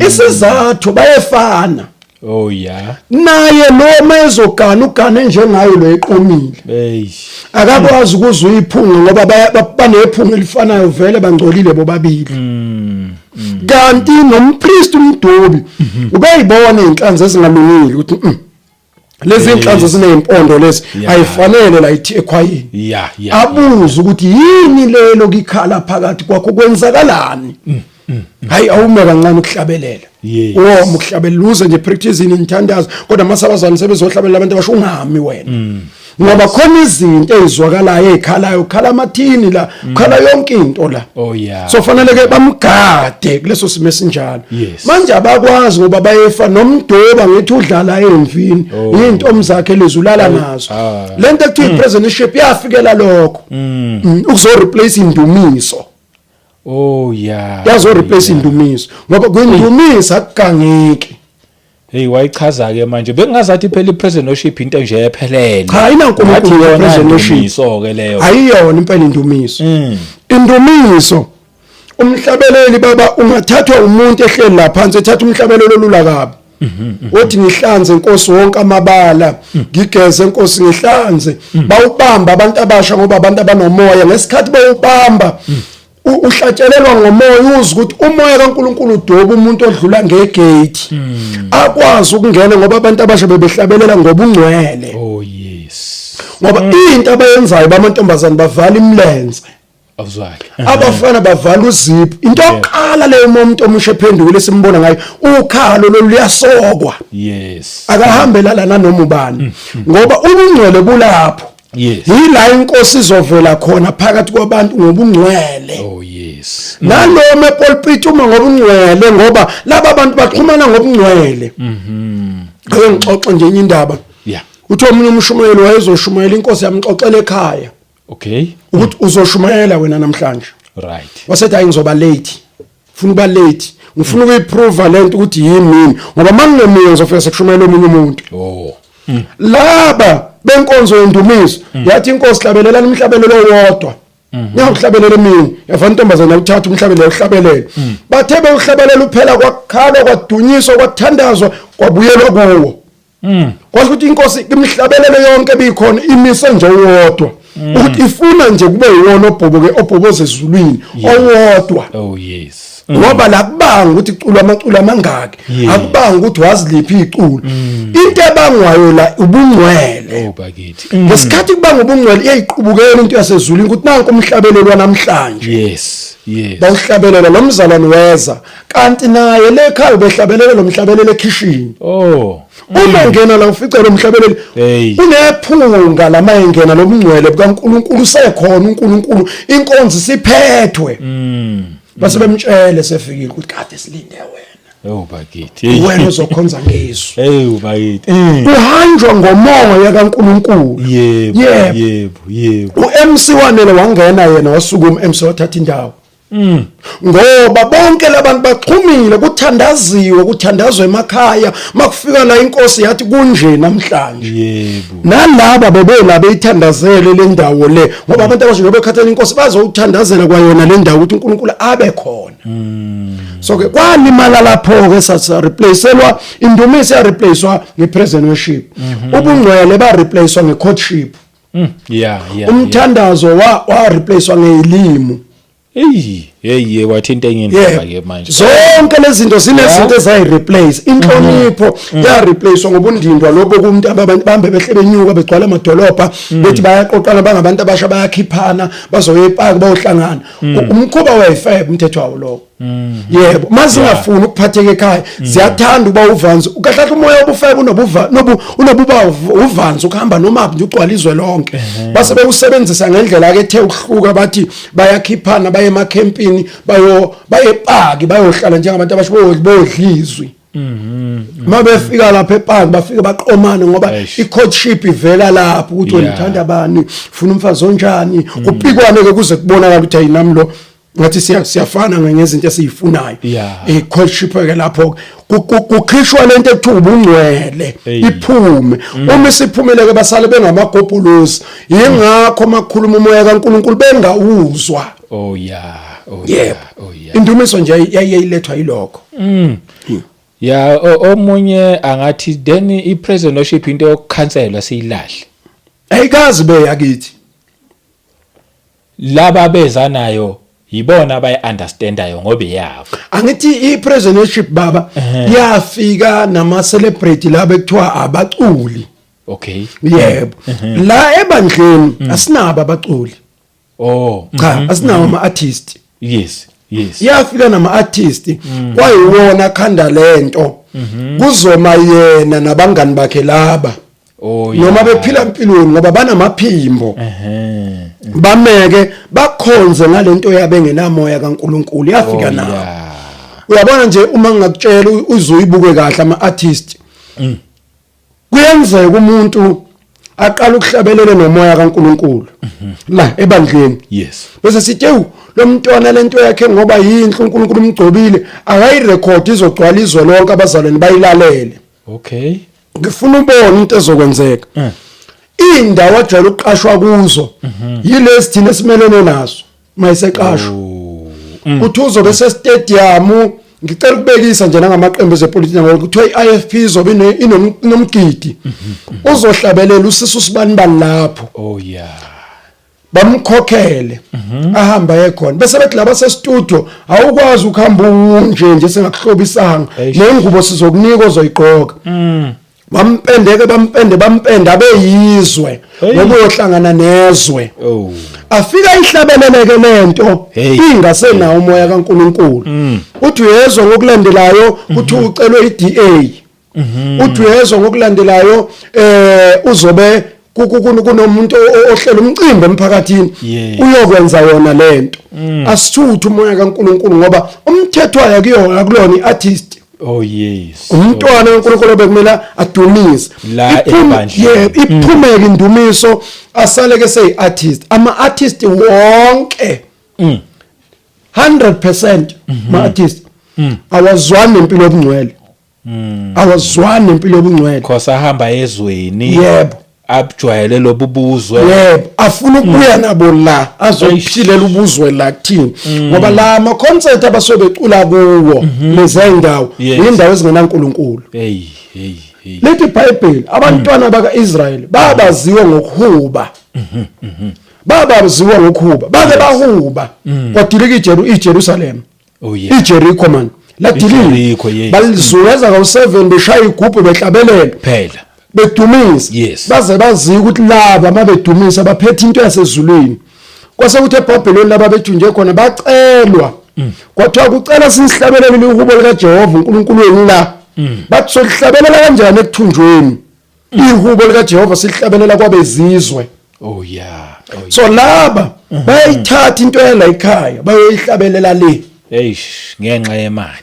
Isizathu bayefana. Oh yeah. Naye lo mezogana ugane njengayo lo eqomile. Akakwazi ukuzwa iphunga ngoba banephunga elifanayo vele bangcolile bobabili. Kanti nompriest umdobi ubeyibona inhlanzi ezingalungile ukuthi lezi inhlanzi zinezimpondo lezi ayifanele la ithi ekhwayini. Abuza ukuthi yini lelo kikhala phakathi kwakho kwenzakalani. Hayi awume kancane ukuhlabelela. Ukuhlabelela uze nje practice inthandazo kodwa masabazana sebezohlabelela abantu abasho ungami wena. Ngoba khona izinto ezizwakalayo ezikhalayo khala amathini la khala yonke into la. Oh yeah. So fanele ke bamgade kuleso simo esinjalo. Manje abakwazi ngoba bayefa nomdoba ngithi udlala emvini into omzakhe lezulala nazo. Lento ekuthiwa ipresidentship yafikela lokho. Ukuzo replace indumiso. Oh yeah. Yazo replace indumiso ngoba kwindumisa akugangeki. Hey wayichaza ke manje bengazathi phela ipresidentship into nje ephelele. Cha inaNkulunkulu ipresidentship so ke leyo. Ayiyona impela indumiso. Indumiso umhlabeleli baba ungathathwa umuntu ehleli la phansi ethatha umhlabelelo olula kabi. Othi ngihlanze inkosi wonke amabala ngigeze inkosi ngihlanze bawubamba abantu abasha ngoba abantu abanomoya ngesikhathi bawubamba uhlatshelelwa ngomoya uzwe ukuthi umoya kaNkulunkulu udoba umuntu odlula ngegate akwazi ukungena ngoba abantu abasha bebehlabelela ngoba ungcwele. Oh yes. Ngoba into abayenzayo bamantombazana bavala imlenze. Awuzwake. Abafana bavala uzipho. Into oqala leyo umuntu omusha ephendukile simbona ngayo ukhalo loluyasokwa. Yes. Akahambela lana noma ubani ngoba ubungcwele bulapho. Yila inkosi izovela khona phakathi kwabantu ngobungcwele. Oh yes. Naloma epulpit uma ngobungcwele ngoba laba abantu baxhumana ngobungcwele. Ake ngixoxe nje enye indaba. Uthi omunye umshumayeli wayezoshumayela inkosi yamxoxela ekhaya. Okay. Ukuthi uzoshumayela wena namhlanje. Right. Wasethi hayi ngizoba late. Ufuna uba late. Ngifuna ukuyiprove lento ukuthi yimi ngoba mangingemiyo ngizofika sekushumayela omunye umuntu. Laba benkonzo yendumiso yathi inkosi hlabelela imhlabelelo wodwa Ngiyakuhlabelela mina yavana intombazana uthatha umhlabelelo uhlabelela bathe bewuhlabelela uphela kwakhala kwadunyiswa kwathandazwa kwabuyelwa kuwo kwasho ukuthi inkosi imhlabelele yonke bikhona imise nje uwodwa ukuthi ifuna nje kube yiwona obhoboze ezulwini owodwa Oh yes. ngoba la kubanga ukuthi iculo amaculo amangaki akubanga ukuthi waziliphi iculo into ebangwayo la ubungcwele Oh bakithi. ngesikhathi kubanga ubungcwele iyayiqhubukela into yasezulwini ukuthi nanku umhlabelelo namhlanje Yes. Yes. bawuhlabelela lo mzalwane weza kanti naye lekhaya behlabelela lo mhlabelelo ekhishini Oh. uma ngena la ufice lo mhlabelelo Hey. unephunga lama engena lo bungcwele bukaNkulunkulu sekhona uNkulunkulu inkonzo siphethwe base bemtshele sefikile ukuthi kade silinde wena Oh bakithi. wena uzokhonza ngeso Hey bakithi. uhanjwa ngomoya kaNkulunkulu Yebo. Yebo. Yebo. Yebo. uMC wanele wangena yena wasukuma uMC wathatha indawo ngoba bonke labantu baxhumile kuthandazwe emakhaya makufika la inkosi yathi kunje namhlanje Yebo. nalaba bebela beyithandazele le ndawo le ngoba abantu abasho bekhathela inkosi bazowuthandazela kwayona le ndawo ukuthi uNkulunkulu abe khona so ke kwalimala lapho ke sa replaceelwa indumiso ya replacewa ngepresent worship ubungcwele ba replacewa ngecourtship Yeah. umthandazo wa replacewa ngeilimu Hey wathinta enye indaba ke manje. zonke lezi zinto zinezinto ezayi replace inhlonipho ya replacewa ngobundindwa lobo kumuntu abantu bambe behle benyuka begcwala amadolobha bethi bayaqoqana bangabantu abasha bayakhiphana bazoye ePark bayohlangana umkhuba wayifebe umthetho wawo lo yebo mazingafuni ukuphatheka ekhaya ziyathanda uba uvanzi ukahlahla umoya obufebe unobuba uvanzi ukuhamba noma nje ugcwalizwe lonke base bewusebenzisa ngendlela ake ethe ukuhluka bathi bayakhiphana baye emacampini baye ePark bayohlala njengabantu abasho bodlizwi mabefika lapha ePark bafike baqomana ngoba icourtship ivela lapho ukuthi wena uthanda abani ufuna umfazi onjani kupikwane ke kuze kubonakala ukuthi ayinami lo ngathi siyafana ngezinto esizifunayo icourtship ke lapho kukhishwa lento ekuthiwa ubungcwele iphume uma isiphumile ke basale bengamagobhuluzi yingakho makhuluma umoya kaNkuluNkulu bengawuzwa Oh yeah. yebo indumiso nje yayilethwa yilokho Ya omunye angathi then ipresent worship into yokukhanselwa siyilahle. ayikazi be yakithi Laba beza nayo yibona abayi-understandayo ngoba iyafa. angithi ipresent worship baba yafika nama celebrity laba ekuthiwa abaculi Okay. yebo la ebandleni asinabo abaculi Oh. cha asinawo ama artist Yes. yafika nama artist kwayiwona khanda lento kuzoma yena nabangani bakhe laba Oh noma bephila empilweni ngoba banamaphimbo bameke bakhonze ngalento yabe ngenamoya kaNkuluNkulu yafika nawo uyabona nje uma ngakutshela uzoyibuke kahle ama artist kuyenzeka umuntu aqala ukuhlabelela nomoya kaNkuluNkulu la ebandleni Yes. bese sithi lo mntwana lento yakhe ngoba yinhle uNkulunkulu umgcobile akayirecord izogcwala izwe lonke abazalwane bayilalele Okay. ngifuna ubone into ezokwenzeka indawo ajwayele ukuqashwa kuzo yilezi thina esimelene nazo mayiseqashwa uthi uzobe se-stadium ngicela ukubekisa nje nangamaqembu ezepolitiki ngoba kuthiwa iIFP izobe inomgidi uzohlabelela usisi usibani lapho Oh yeah. bamkhokhele ahamba ekhona bese bethi laba se-studio awukwazi ukuhamba nje sengakuhlobisanga nengubo sizokunika ozoyiqoka bampende abeyizwe ngoba uyohlangana nezwe afika ihlabeleleke lento ingasenawo umoya kaNkuluNkulu uthi uyezwa ngokulandelayo uthi ucelwe iDA uthi uyezwa ngokulandelayo uzobe kunomuntu ohlela umcimbi emphakathini uyokwenza yona lento asithuthi umoya kaNkuluNkulu ngoba umthetho wayo kulona iartist Oh yes. umntwana kaNkuluNkulu bekumele adumise iphumeke indumiso asale ke seyiartist ama artist wonke 100% ma artist awazwani nempilo yobungcwele awazwani nempilo yobungcwele Khosa ahamba ezweni yebo abujwayele lobubuzwe yebo afuna ukubuya nabo la azophilela ubuzwe la kuthini ngoba la ama concert abasobe becula kuwo lezi indawo indawo ezingenankulunkulu hey lethi iBhayibheli abantwana bakaIsrayeli babaziwe ngokuhuba babaziwe ngokuhuba bake bahuba kwadilika iJerusalem iJericho man ladilika balizungeza ngo7 beshaya igubhu behlabelela phela bedumisa baze baziwe ukuthi laba mabedumisa baphethe into yasezulwini kwase kuthi eBhabheloni laba bethu nje khona bacelwa kwathiwa kucela sihlabelele ihubo likaJehova uNkulunkulu wenu la bathi solihlabelela kanjani ekuthunjweni ihubo likaJehova sihlabelela kwabezizwe so laba bayithatha into yela ekhaya bayoyihlabelela le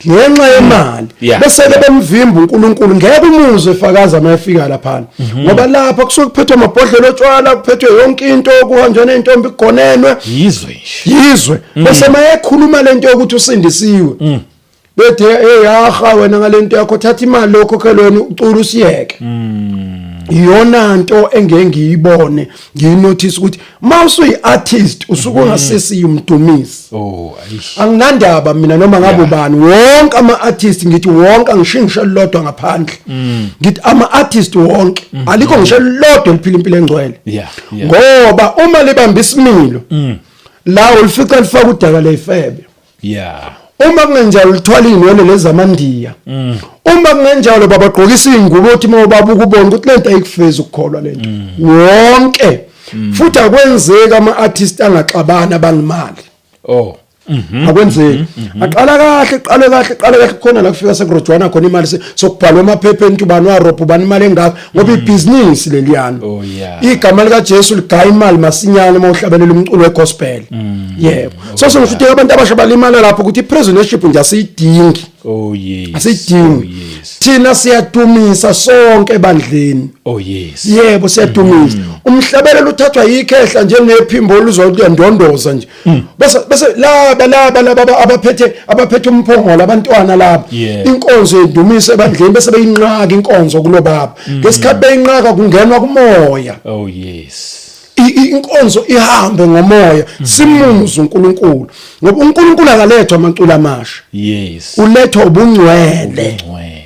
ngenxa yemali bese bemvimba uNkulunkulu ngeke umuzwe efakaza mayefika lapha ngoba lapha kusuke kuphethwe amabhodlela otshwala kuphethwe yonke into okuhanjwa nentombi kugonenwe yizwe bese mayekhuluma lento yokuthi usindisiwe bethe yaha wena ngalento yakho thatha imali lokhokhelweni ucula usiyeke iyona nto engengiyibone ngiyinotice ukuthi mawusuyi artist usuke ungasesiyo umdumisi anginandaba mina noma ngabe ubani wonke ama artist ngithi wonke angishingishe lodwa ngaphandle ngithi ama artist wonke alikho ngisho lodwa liphila impilo engcwele ngoba uma libamba isimilo la ulifica lifaka udaka lefebe uma kungenjalo lithwala inwele lezamandiya uma kungenjalo babagqokisa ingubo uthi mawubaba ukubona ukuthi lento ayikufeza ukukholwa lento wonke futhi akwenzeki ama artist angaxabana bangimali akwenzeki aqala kahle khona la kufika sekurojwana khona imali sokubhalwa emaphepheni ubani warobha ubani imali engaka ngoba ibusiness leliyana igama lika Jesu ligaya imali masinyane mawuhlabelela umculo wegospel yebo so ngisho ukuthi abantu abasha balimala lapho ukuthi ipresidentship nje asiyidingi asiyidingi thina siyadumisa sonke ebandleni yebo siyadumisa umhlabelelo uthathwa yikhehla njengephimbo oluzodondondoza nje bese laba abaphethe umphongolo abantwana laba inkonzo edumise ebandleni bese beyinqaka inkonzo kulo baba ngesikhathi beyinqaka kungenwa kumoya inkonzo ihambe ngomoya simuze uNkulunkulu ngoba uNkulunkulu akalethwa amaculo amasha ulethwa ubungcwele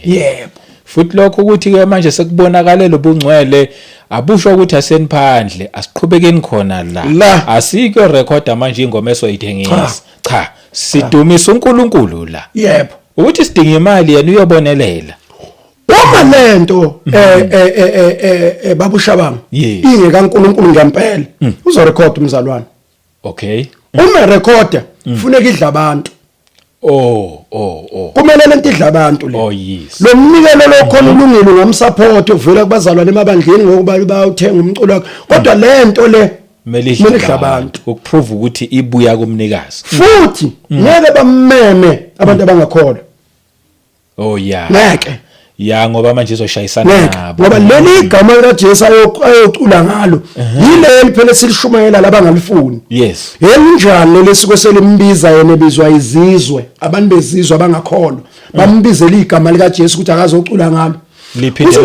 yebo futhi lokho ukuthi ke manje sekubonakala lobungcwele abusho ukuthi aseniphandle asiqhubekeni khona la asike record manje ingoma esoyithengisa cha sidumisa uNkulunkulu la yebo ukuthi sidinga imali yena uyobonelela uma lento babushabanga ingeka uNkulunkulu ngempela uzorecord umzalwane uma recorder kufuneka idla abantu kumele lento idla abantu le lo mnikelo lokhona ulungile ngamsupport uvela kubazalwane emabandleni ngokuba bayawuthenga umculo wakhe kodwa lento le melidla abantu ukuprove ukuthi ibuya kumnikazi futhi ngeke bameme abantu abangakholwa ngeke ngoba manje izoshayisana nabo ngoba leli igama likaJesu ayocula ngalo yileli phela silishumayela labangalifuni elinjani lesiko selimbiza yena ebizwa izizwe abantu bezizwe abangakholwa bambizela igama likaJesu ukuthi akazocula ngalo liphinde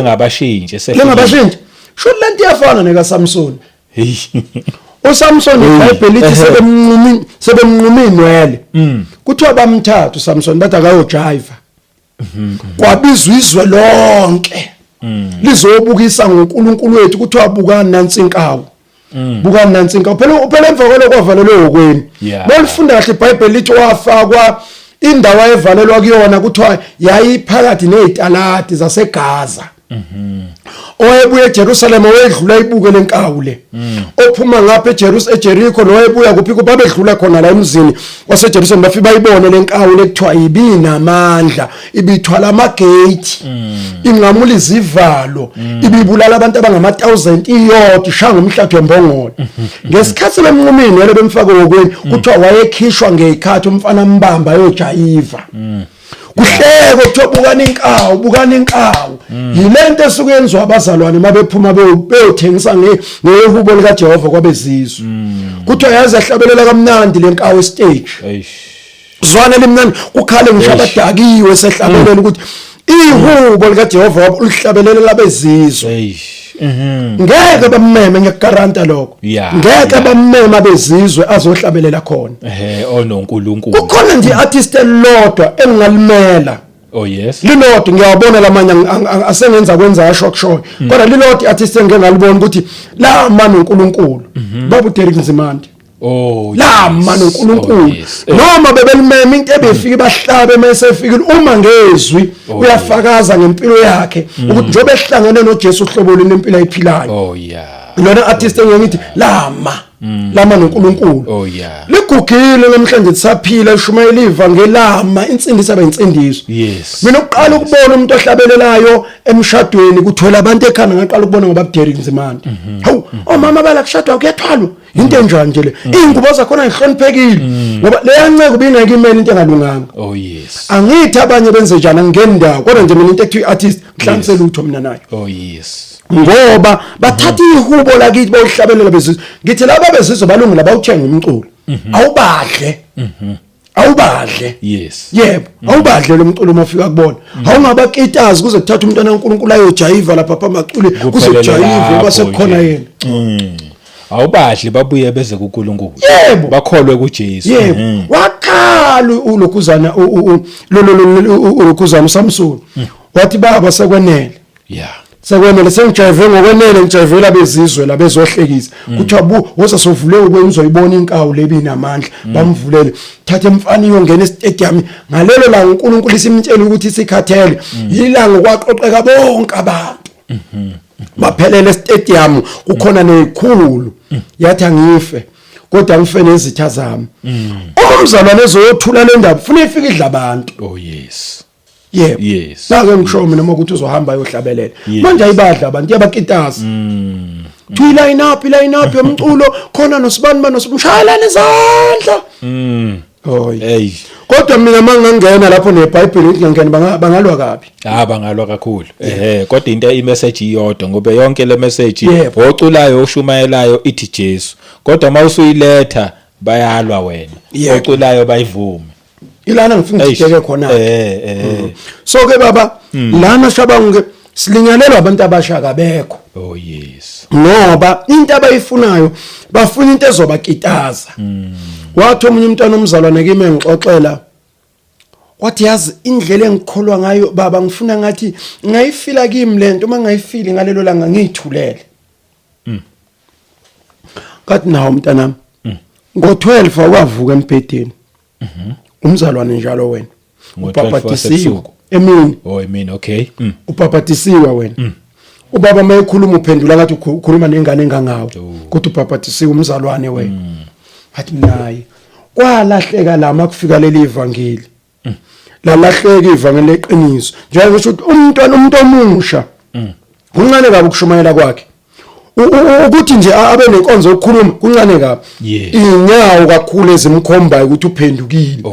lingabashintshe sho lento iyafana neka Samson uSamson iBhayibheli lithi sebemnquma inwele kuthiwa bamthatha uSamson bathi akayojiva kwabizwa izwe lonke lizobukisa ngoNkulunkulu wethu kuthiwa bukani nansi inkawu bukani nansi inkawu phela emva kwalo kwavalelwe okweni bolifunda kahle iBhayibheli lithi wafakwa indawo evalelwa kuyona kuthiwa yayiphakathi nezitalati zaseGaza oyebuye eJerusalem oyedlula ibuke lenkawu le ophuma ngapha eJericho noyebuya kuphi babedlula khona la emzini waseJerusalem bafika bayibone lenkawu lekuthiwa ibinamandla ibithwala amagate inqamula izivalo ibibulala abantu abangama1000 iyodwa ishanga umhlathi wembongolo ngesikhathi lemnqumini yale bemfake okweni kuthiwa wayekhishwa ngekhathi umfana mbamba yojayiva kuhleke kuthiwa bukani inkawu yilento esuke yenziwa abazalwane mabephuma beyothengisa ngehubo likaJehova kwabezizwe kuthiwa yaze yahlabelela kamnandi lenkawu stage zwana limnandi kukhale ngisho abadakiwe sehlabelela ukuthi ihubo likaJehova ulihlabelela labezizwe ngeke bameme ngiyagaranta lokho Yeah, ngeke bameme bezizwe azohlabelela khona ononkulunkulu kukhona nje artist elodwa engalimela oh yes lilodwa ngiyabona lamanye asengenza kwenza ashokshok kodwa lilodwa artist engengalibona ukuthi la manje uNkulunkulu babu Derek Nzimande oh la manje uNkulunkulu noma bebelimema into ebefika bahlabe mayesefikile uma ngezwi uyafakaza ngempilo yakhe ukuthi njobe ehlangene noJesu uhlobo lempilo ayiphilayo oh yeah lona artist engithi lama noNkulunkulu oh yeah ligugile namhlanje lisaphila lishumayela ivangelama insindisa bayinsindiso yes mina uqala ukubona umuntu ohlabelelayo emshadweni kuthola abantu ekhanda ngaqala ukubona ngoba Derek Nzimande hawu omama bala kushadwa kuyathwalwa into enjani nje le ingubo zakhona ngihloniphekile ngoba leyanceke ubingeke imeli into engalunganga oh yes angithi abanye benze njani ngendawo kodwa nje mina into ethi artist mhlangisela utho mina nayo oh yes ngoba bathatha ihubo lakithi bayihlabelela bezizwe ngithi laba bezizwe balungile bawuthenga umculo awubadle yes yebo awubadle lo mculo mafika kubona awungabakitazi kuze kuthatha umntwana kaNkulunkulu ayojayiva lapha phamacule kuze kujayive base kukhona yena awubadle babuye beze kuNkulunkulu bakholwe kuJesu yebo wakhala ulokhuzana ulokhuzana uSamson wathi baba sekwenele yeah sekwenele sengijayive ngokwenele ngijayivela bezizwe labezohlekisa kuthiwa woza sovule ukwenza uyibona inkawu lebini amandla bamvulele thatha emfana iyongena estadium ngalelo la uNkulunkulu isimtshela ukuthi sikhathele yilanga kwaqoqeka bonke abantu baphelele estadium kukhona nezikhulu yathi angife kodwa ngife nezitha zami umzalwane ezothula le ndaba ufuna ifike idla abantu oh yes yebo yes nake ngisho mina ukuthi uzohamba ayohlabelela manje ayibadla abantu yabakitazi line up yomculo khona nosibani banosibshayelana izandla hey kodwa mina mangangena lapho neBhayibheli ngithi ngangena bangalwa kabi bangalwa kakhulu kodwa into imessage iyodwa ngoba yonke le message oculayo oshumayelayo ithi Jesu kodwa mawusuyiletha bayalwa wena oculayo bayivume ilana ngifuna ngijeke khona so ke baba lana shabangu silinyalelwa abantu abasha kabekho oh yes ngoba into abayifunayo bafuna into ezobakitaza wathi omunye umntwana omzalwane kimi engixoxela wathi yazi indlela engikholwa ngayo baba ngifuna ngathi ngayifila kimi lento uma ngayifili ngalelo langa ngiyithulele kathi nawo mntanami ngo12 akwavuka empedeni umzalwane njalo wena upapatisiwe emini okay upapatisiwe wena ubaba mayekhuluma uphendula ngathi ukhuluma nengane engangawe kodwa upapatisiwe umzalwane wena athi naye kwalahleka lama kufika leli ivangeli lalahleka ivangeli leqiniso njengoba kusho ukuthi umuntu omusha kuncane kabi ukushumayela kwakhe ukuthi nje abe nenkonzo yokukhuluma kuncane kabi inyawo kakhulu ezimkhombayo ukuthi uphendukile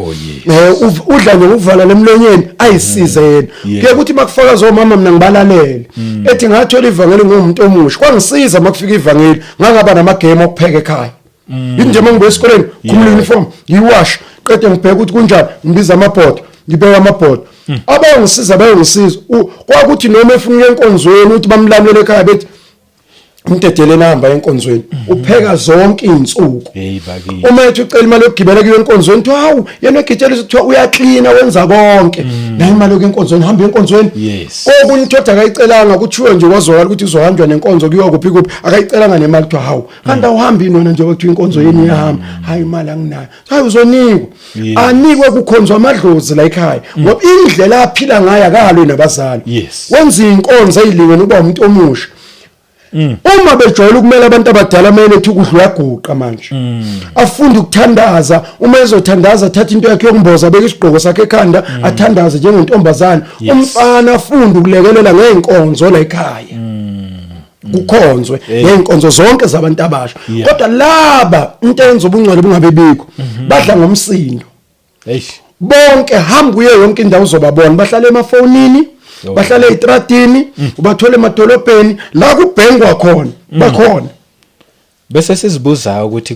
udla nje uvala lemlonyeni ayisize yena kuye ukuthi makufakaza omama mina ngibalalele ethi ngathola ivangeli ngomuntu omusha kwangisiza makufika ivangeli ngangaba namagame okupheka ekhaya nje mangibuye esikoleni khumula uniform ngiwash qede ngibheka ukuthi kunjani ngibiza amabhodo ngibeka amabhodo abangisiza bayongisiza kwakuthi noma efuna enkonzweni ukuthi bamlalele ekhaya bethi umtedele namba enkonzweni upheka zonke izinsuku uma ethi ucela imali yokugibela kuyo enkonzweni uthi hawu yena egitshela ukuthi uyaklina wenza konke nayo imali yokunkonzweni hamba enkonzweni okunye uthoda akayicelanga kuthiwe nje wazokala ukuthi uzohanjwa nenkonzo kuyiwa kuphi akayicelanga nemali kuthiwa hawu kanti awuhambi nona nje ukuthi inkonzo yeni iyahamba hayi imali anginayo hayi uzonikwa anikwe kukhonzwa amadlozi la ekhaya ngoba indlela aphila ngayo akalwe nabazali wenza inkonzo eziliwe noba umuntu omusha uma bejwayele ukumela abantu abadala mele ethi ukudla uyaguqa manje afunde ukuthandaza uma ezothandaza thatha into yakhe yokumboza beka isigqoko sakhe ekhanda athandaze njengentombazana umfana afunde ukulekelela ngeenkonzo la ekhaya kukhonzwe ngeenkonzo zonke zabantu abasha kodwa laba into enza ubungcwele bungabebikho badla ngomsindo bonke hamba kuye yonke indawo uzobabona bahlala emafonini bahlala ezitradini ubathole emadolobheni la kubhengwa khona bakhona bese sizibuza ukuthi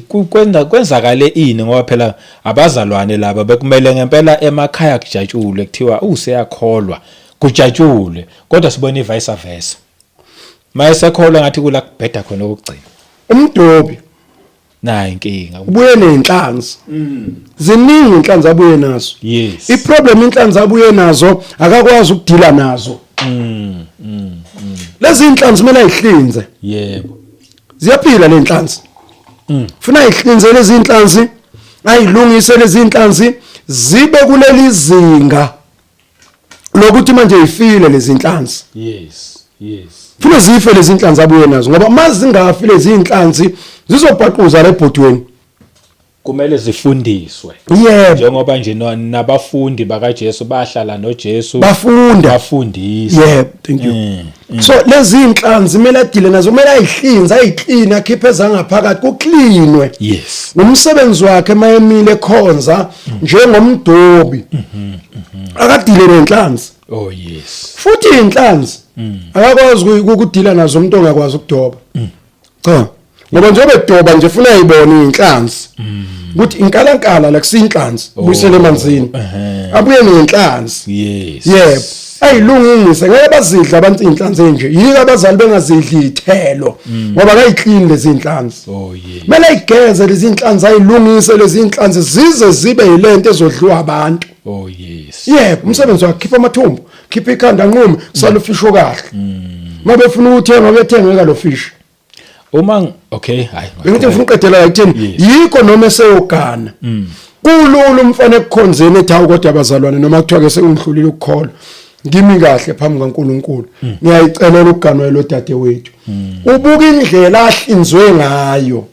kwenzakale ini ngoba phela abazalwane laba bekumele ngempela emakhaya kujatshulwe kuthiwa useyakholwa kujatshulwe kodwa sibona ivice versa mayesekholwa ngathi kula kubheda khona ukugcina umdobi na inkinga ubuye nenhlanzi ziningi inhlanzi abuye nazo yes iproblem inhlanzi abuye nazo akakwazi ukudila nazo lezi inhlanzi kumele ayihlinze yebo ziyaphila le inhlanzi ufuna ayihlinze lezi inhlanzi ayilungise lezi inhlanzi zibe kuleli zinga lokuthi manje ifile lezi inhlanzi yes funa zife lezi inhlanzi abuye nazo ngoba mazingafi lezi inhlanzi zizobhaquza lebhodweni kumele zifundiswe yebo njengoba nje nabafundi bakaJesu bahlala noJesu bafunda bafundisa yebo thank you so lezi inhlanzi kumele adile nazo kumele ayihlinze ayiclean akhiphe zangaphakathi kucleanwe yes umsebenzi wakhe mayemile khonza njengomdobi akadile nenhlanzi oh yes futhi inhlanzi akakwazi ukudila nazo umuntu ongakwazi ukudoba cha ngoba njengoba edoba nje ufuna ayibone inhlanzi ukuthi inkalankala la kusinhlanzi ubuyisele emanzini abuye nenhlanzi yes yebo ayilungise ngeke bazidla abantu inhlanzi enje yike abazali bengazidli ithelo ngoba kayiclean lezi inhlanzi oh yes mele ayigeze lezi inhlanzi ayilungise lezi inhlanzi zize zibe yilento ezodliwa abantu oh yes yebo umsebenzi wakhe khipha amathumbu khipha ikhanda nqume salufisho kahle mabefuna ukuthenga bethenge lo fish uma okay hayi bengithi ufuna uqedela ekutheni yikho noma eseyogana kulula umfana ekukhonzeni ethawu kodwa abazalwane noma kuthiwa ke sengidlulile ukukholwa ngimi kahle phambi kaNkuluNkulu ngiyayicelela ukuganwa lo dade wethu ubuka indlela ahlinzwe ngayo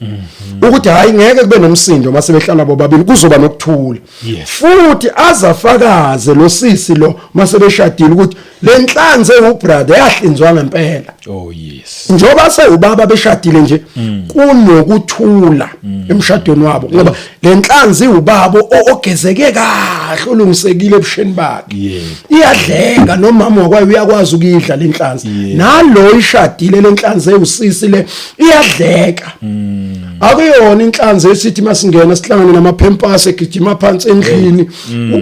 ukuthi hayi ngeke kube nomsindo mase behlala bobabili kuzoba nokuthula futhi azafakaze lo sisi lo mase beshadile ukuthi lenhlanzi engubrother yahlinzwa ngempela oh yes njoba sayubaba beshadile nje kunokuthula emshadweni wabo ngoba lenhlanzi ubaba ogezeke kahle ulungisekile ebusheni bakhe iyadleka nomama wakwayo uyakwazi ukuyidla lenhlanzi nalo ishadile lenhlanzi eyusisi le iyadleka akuyona inhlanzi esithi masingena sihlangane namaphempasi egijima phansi endlini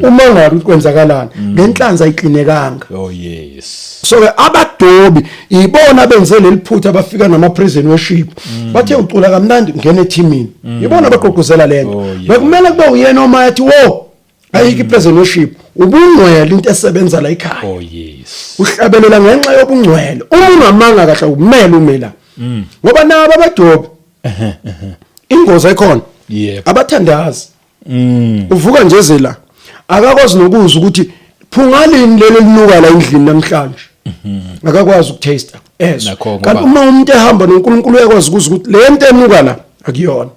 uma ngabe kwenzakalana lenhlanzi ayiklinekanga oh yes so abadobi ibona benze leliphutha abafika nama prison worship bathe ucula kamnandi ngene ethimini ibona baqoquzela lento bekumele kube uyena oma yathi wo ayiki prison worship ubungcwele into esebenza la ekhaya oh yes uhlabelela ngenxa yobungcwele uma ungamanga kahle umele umela ngoba nabo abadobi ingozi ekhona yebo abathandazi uvuka nje zela akakwazi nokuzwa ukuthi phungalini lelo linuka la endlini namhlanje akakwazi ukutaste kanti uma umuntu ehamba noNkulunkulu uyakwazi ukuzwa ukuthi le nto enuka la akuyona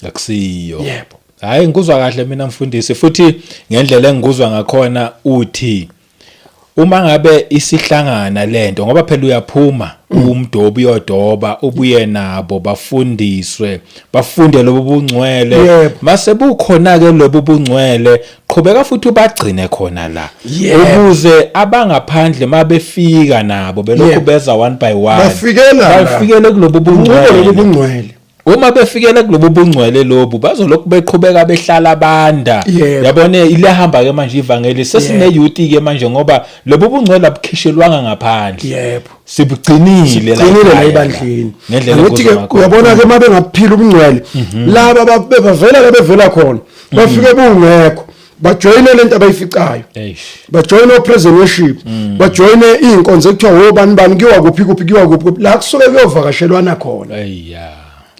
akusiyo yebo hayi ngikuzwa kahle mina mfundisi futhi ngendlela engikuzwa ngakhona uthi uma ngabe isihlangana lento ngoba phela uyaphuma umdobi yodoba ubuye nabo bafundiswe bafunde lobu bungcwele mase bukhona ke lobu bungcwele qhubeka futhi ubagcine khona la ukuze abangaphandle mabefika nabo belokhu beza one by one bafikele kulobu bungcwele uma befikele kulobu bungcwele lobu bazolokhu beqhubeka behlala banda yabone ilehamba ke manje ivangeli sesine youth ke manje ngoba lobu bungcwele abukhishelwanga ngaphandle yebo sibugcinile la ebandleni ukuthi ke uyabona ke mabe ngaphila ubungcwele laba bevela khona bafike bungekho bajoyine lento abayificayo bajoyine oprison worship bajoyine inkonzo ekuthiwa wobani bani kiwa kuphi la kusuke kuyovakashelwana khona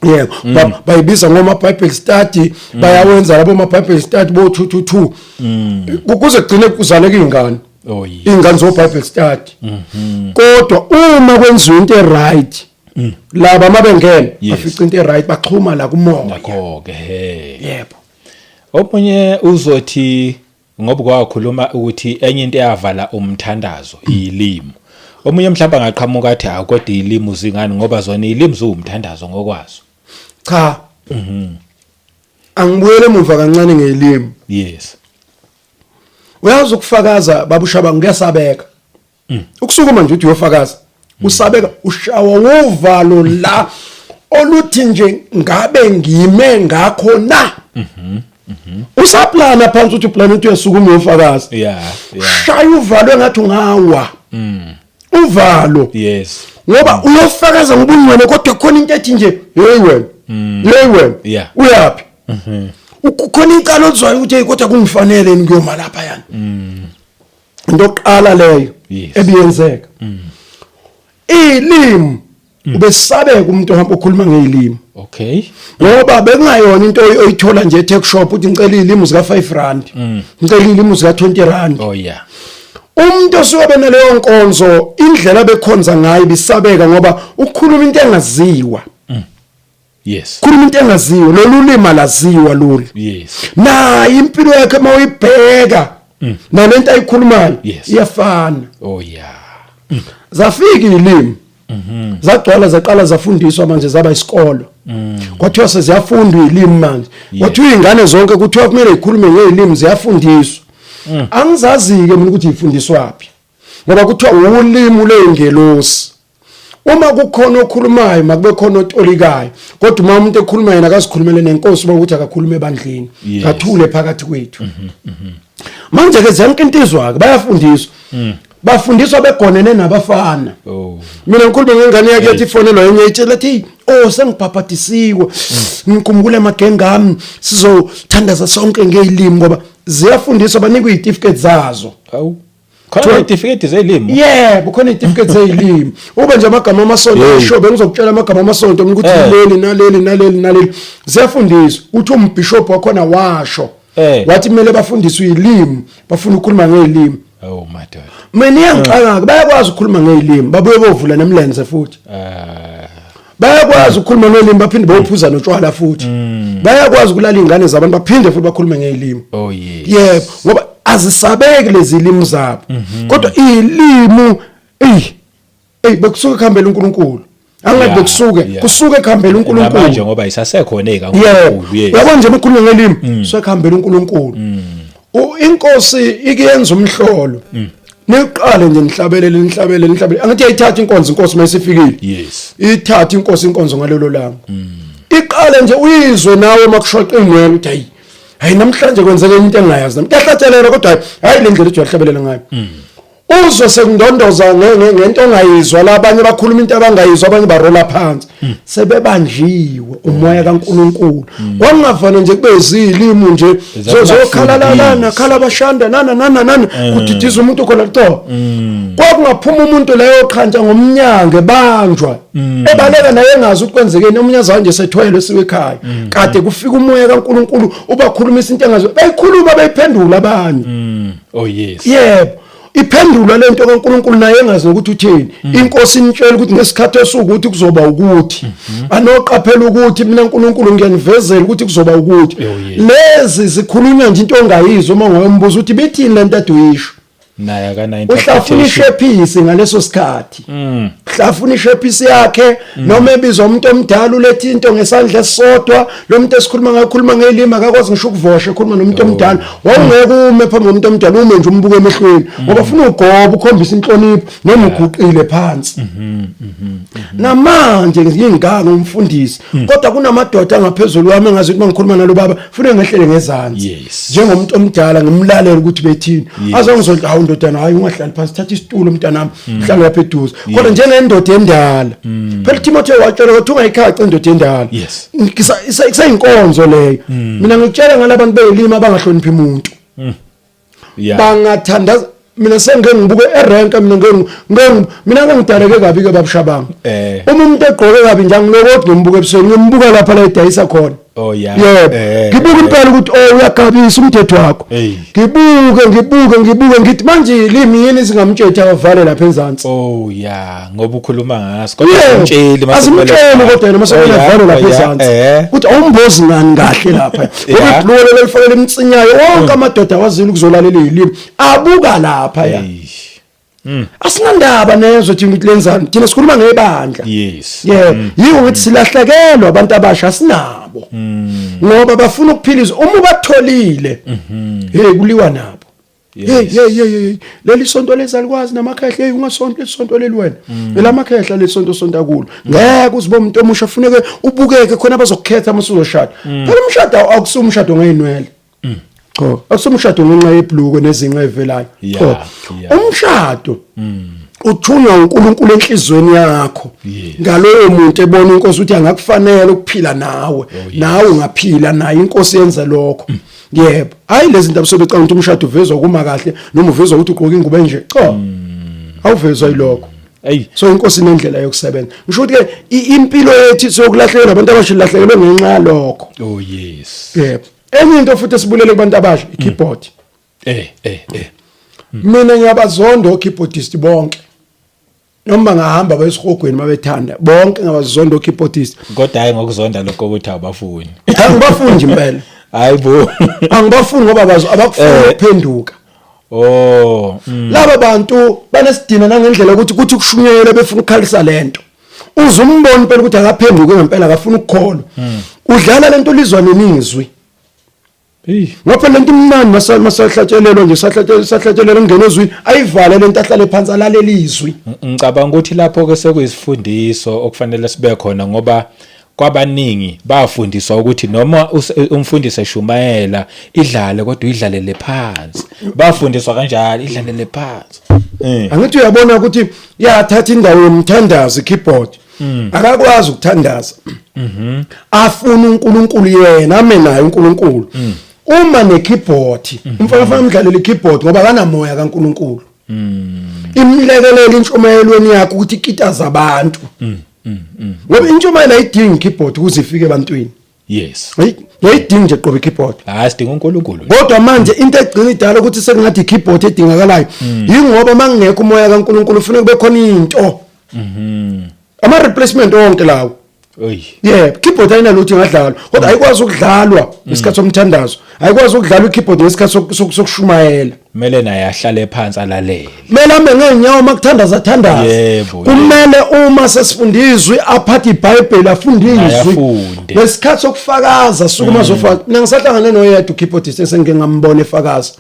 yebo bayibiza ngoma Bible study bayawenza labo ma Bible study bo 222 ukuze kugcine kuzaleke izingane ingane zo Bible study kodwa uma kwenziwa into eright laba mabengena bafica into eright baxhuma la kumoya nakho ke yebo omunye uzothi ngoba kwakhuluma ukuthi enye into eyavala umthandazo ilimi omunye mhlawumbe angaqhamuka athi akodwa ilimi uzingani ngoba zona ilimi ziwumthandazo ngokwazo cha angibuyele emuva kancane ngelimi yes uyazi ukufakaza babushaba ngiyasabeka ukusukuma nje uthi uyofakaza usabeka ushawa uvalo la oluthi nje ngabe ngime ngakho na usaplana phansi uthi plan uthi uyasukuma uyofakaza shaya uvalo engathi ungawa uvalo yes ngoba uyofakaza ngobungcwele kodwa khona into ethi nje hey wena Yeah. uyapi ukukhona icala ozwayo ukuthi kodwa kungifanele ngiyoma lapha yana into oqala leyo Yes. ebiyenzeka ilimi ubesabeka umuntu ohamba ukhuluma ngeilimi Okay. ngoba bekungayona into oyithola nje etech shop uthi ngicela ilimi zika 5 rand ngicela ilimi zika 20 rand Oh yeah. umuntu osuka benaleyo nkonzo indlela bekhonza ngayo bisabeka ngoba ukukhuluma into engaziwa Yes. khuluma into engaziwa lolulima laziwa lolu Yes. na impilo yakhe mawuyibheka nalento ayikhulumayo Yes. iyafana Oh yeah. zafika ilimi zagcwala zaqala zafundiswa manje zaba isikolo kwathiwa seziyafundwa ilimi manje kwathiwa izingane zonke kuthiwa kumele ikhulume ngeilimi ziyafundiswa angizazi ke mina ukuthi ifundiswaphi ngoba kuthiwa ulimi lengelosi uma kukhona okhulumayo makube khona otolikayo kodwa uma umuntu ekhuluma yena akasikhulumele nenkosi ukuthi akakhulume ebandleni Yes. kathule phakathi kwethu manje ke zonke intizwa ke bayafundiswa bafundiswa begonene nabafana Oh. mina ngikhuluma ngengane yakhe ethi ifonelwa yenye itshela ethi sengibhabhadisiwe ngikhumbule amagenge ami sizothandaza sonke ngeilimi ngoba ziyafundiswa banikwe izitifiketi zazo Awu. Khona certificate zelimo. yebo khona izitifiketi zeilimi ube nje amagama amasonto isho bengizokutshela amagama amasonto mina ukuthi leli ziyafundiswa uthi umbishop wakhona washo wathi kumele bafundiswe ilimi bafuna ukukhuluma ngeilimi. Oh my God. Mina iyangixaka bayakwazi ukukhuluma ngeilimi babuye bovula nemlenze futhi bayakwazi ukukhuluma ngeilimi baphinde bophuza notshwala futhi bayakwazi ukulala izingane zabantu baphinde futhi bakhulume ngeilimi. Oh yes. Yebo ngoba azisabeki lezi ilimi zabo kodwa ilimi bekusuka ekhambela uNkulunkulu angathi bekusuke kusuka ekhambela uNkulunkulu manje ngoba isasekhona kaNkulunkulu. yes. Yabo nje ukukhuluma ngelimi sokhambela uNkulunkulu inkosi ikeyenza umhlolo niqale nje nihlabelele angithi ayithatha inkonzo mayisifikile Yes. ithatha inkonzo ngalelo langa iqale nje uyizwe nawe makushoqa ingwele uthi hayi namhlanje kwenzeke into engayazi nami kuyahlatshelela kodwa hayi le ndlela ethi uyahlabelela ngayo uzwe sekundondoza ngento ongayizwa labanye bakhuluma into abangayizwa abanye barola phansi sebebanjiwe umoya kaNkulunkulu kwangafana nje kube izilimi nje zokhalalana khala bashanda nana kudidiza umuntu khona kuto kwakungaphuma umuntu leyo qhanja ngomnyango banjwa ebaleka naye engazi ukuthi kwenzekeni umnyazayo nje sethwele siwe ekhaya kade kufika umoya kaNkulunkulu ubakhulumisa into engazi bayikhuluma bayiphendula abanye. Oh yes. Yebo iphendula lento kaNkulunkulu naye engazi ukuthi uthini inkosi intshela ukuthi ngesikhathi esukuthi kuzoba ukuthi anoqaphela ukuthi mina uNkulunkulu ngiyanivezela ukuthi kuzoba ukuthi lezi zikhulunywa nje into ongayizwa uma ngoyombuzo ukuthi bethini lento aduyisho naye akana uhlafuna ishephisi ngaleso sikhathi uhlafuna ishephisi yakhe noma ebizwa umuntu omdala ulethe into ngesandla esodwa lo muntu esikhuluma ngelimi akakwazi ngisho ukuvosha ekhuluma nomuntu omdala wawungeke ume phambi komuntu omdala ume nje umbuke emehlweni ngoba ufuna ugoba ukhombisa inhlonipho noma uguqile phansi namanje ngiyinganga umfundisi kodwa kunamadoda angaphezulu wami engazi ukuthi mangikhuluma nalo baba ufuna ngehlele ngezansi njengomuntu omdala ngimlalela ukuthi bethini azongizolha hawu ndodana hayi ungahlali phansi thatha isitulo mntanami hlala lapha eduze kodwa njengendoda endala phela Timothy watshela ukuthi ungayikhaca indoda endala isayinkonzo leyo mina ngikutshela ngalabantu beyilima abangahloniphi umuntu bangathanda mina sengeke ngibuke erenka mina ngangidaleke kabi ke babushabanga umuntu egqoke kabi njengilokho ngimbuke ebusweni ngimbuka lapha la edayisa khona. Oh yeah. Ngibuka impela ukuthi uyagabisa umthetho wakho. Ngibuke ngithi manje ilimi yini singamtshela avale lapha enzansi. Oh yeah, ngoba ukhuluma ngaso kodwa umtsheli asimtsheli kodwa yena masebenzela avale lapha enzansi. Ukuthi awumbozi ngani kahle lapha. Ukuthi lo lifakele imtsinyayo wonke amadoda wazile ukuzolalela ilimi abuka lapha ya. Asinandaba nezo thi ngithi lenzani thina sikhuluma ngebandla. Yes. Yiko ngithi silahlekelwa abantu abasha asinabo ngoba bafuna ukuphilisa uma batholile kuliwa nabo. Leli sonto lezalikwazi namakhehla ungasonto lesonto leli wena elamakhehla lesonto sonto kulo ngeke uzibe umuntu omusha ufuneke ubukeke khona abazokukhetha masuzoshada phela umshado akusumshado ngeinwele akusumshado ngenxa yebhluko nezinqa evelayo umshado uthunywa uNkulunkulu enhlizweni yakho ngaloyo muntu ebona inkosi ukuthi angakufanele ukuphila nawe nawe ungaphila naye inkosi yenza lokho yebo hayi lezi zinto abusobe ecanga ukuthi umshado uvezwa kuma kahle noma uvezwa ukuthi ugqoka ingubo enje cha awuvezwa yilokho so inkosi inendlela yokusebenza ngisho ukuthi ke impilo yethu sokulahlekelwa abantu abasha lahlekelwe ngenxa yalokho yebo enye into futhi esibulele kubantu abasha i-keyboard mina ngiyabazonda o-keyboardist bonke noma ngahamba bayisihogweni mabethanda bonke ngabazonda o-keyboardist kodwa hayi ngokuzonda lokho ukuthi abafuni angibafundi impela hayibo angibafundi ngoba abakufuna ukuphenduka laba bantu banesidina nangendlela ukuthi kushunyele befuna ukukhalisa lento uzumbona impela ukuthi akaphenduke ngempela akafuna ukukholwa udlala lento lizwa nemizwi ngoba lento imnandi masahlatshelelwa nje sahlatshelelwa ngene ezwini ayivale lento ahlale phansi alalela izwi ngicabanga ukuthi lapho ke sekuyisifundiso okufanele sibe khona ngoba kwabaningi bafundiswa ukuthi noma umfundisi eshumayela idlale kodwa idlalele phansi bafundiswa kanjalo idlalele phansi angithi uyabona ukuthi yathatha indawo yomthandazi keyboard akakwazi ukuthandaza afuna uNkulunkulu yena ame naye uNkulunkulu uma nekeyboard umfana umdlalele ikeyboard ngoba kanamoya kaNkulunkulu imlekelela intshumayelweni yakhe ukuthi ikitaza abantu ngoba intshumayelo ayidingi ikeyboard ukuze ifike ebantwini ayidingi nje qoba ikeyboard sidinga uNkulunkulu kodwa manje into egcina idala ukuthi sekungathi ikeyboard edingakalayo yingoba mangekho umoya kaNkulunkulu ufuna kube khona into ama replacement onke lawo keyboard ayinalutho engadlalwa kodwa ayikwazi ukudlalwa ngesikhathi somthandazo ayikwazi ukudlalwa ikeyboard ngesikhathi sokushumayela kumele naye ahlale phansi alalele kumele ambe ngenyawo makuthandaza athandaze kumele uma sesifundizwe aphathe iBhayibheli afundizwe ngesikhathi sokufakaza sukuma zofaka mina ngisahlangane noyedwa ukeyboardist esengike ngambona efakaza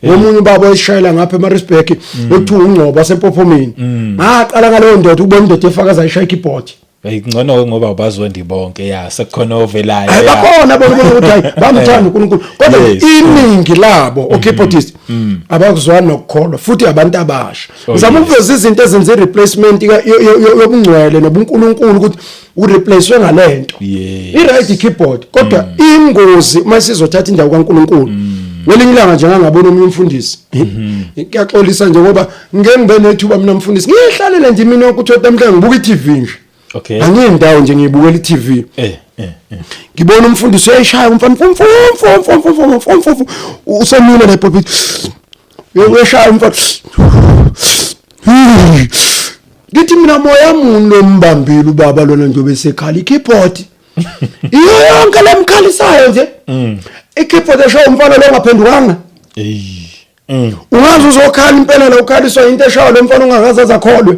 ngomunye ubaba oyishayela ngapha eMaritzburg othi ungcobo waseMpophomeni ngaqala ngaleyo ndoda ukubona indoda efakaza ayishaya ikeyboard ngcono ngoba abazondi bonke sekukhona ovelayo bakhona bona ukuthi hayi bamthanda uNkulunkulu kodwa iningi labo okeyboardist abakuzwana nokukholwa futhi abantu abasha ngizama ukuveza izinto ezenze replacement yobungcwele nobuNkulunkulu ukuthi ureplacewe ngalento i-right ikeyboard kodwa ingozi uma sizothatha indawo kaNkulunkulu ngelinye ilanga nje ngangabona omunye umfundisi ngiyaxolisa nje ngoba ngeke ngibe nethuba mina umfundisi ngihlalele nje mina ukuthi namhla ngibuka iTV nje angindawo nje ngibukela iTV ngibona umfundisi uyayishaya umfana mfumfu usemile la pulpit uyashaya umfana ngithi mina moya muno lombambile ubaba lona nje besekhala ikeyboard iyo yonke lemkhalisayo nje ikeyboard eshawa umfana lo ngaphendukanga ungazi uzokhala impela la ukhaliswa into eshawa lo mfana ungakaze azakholwe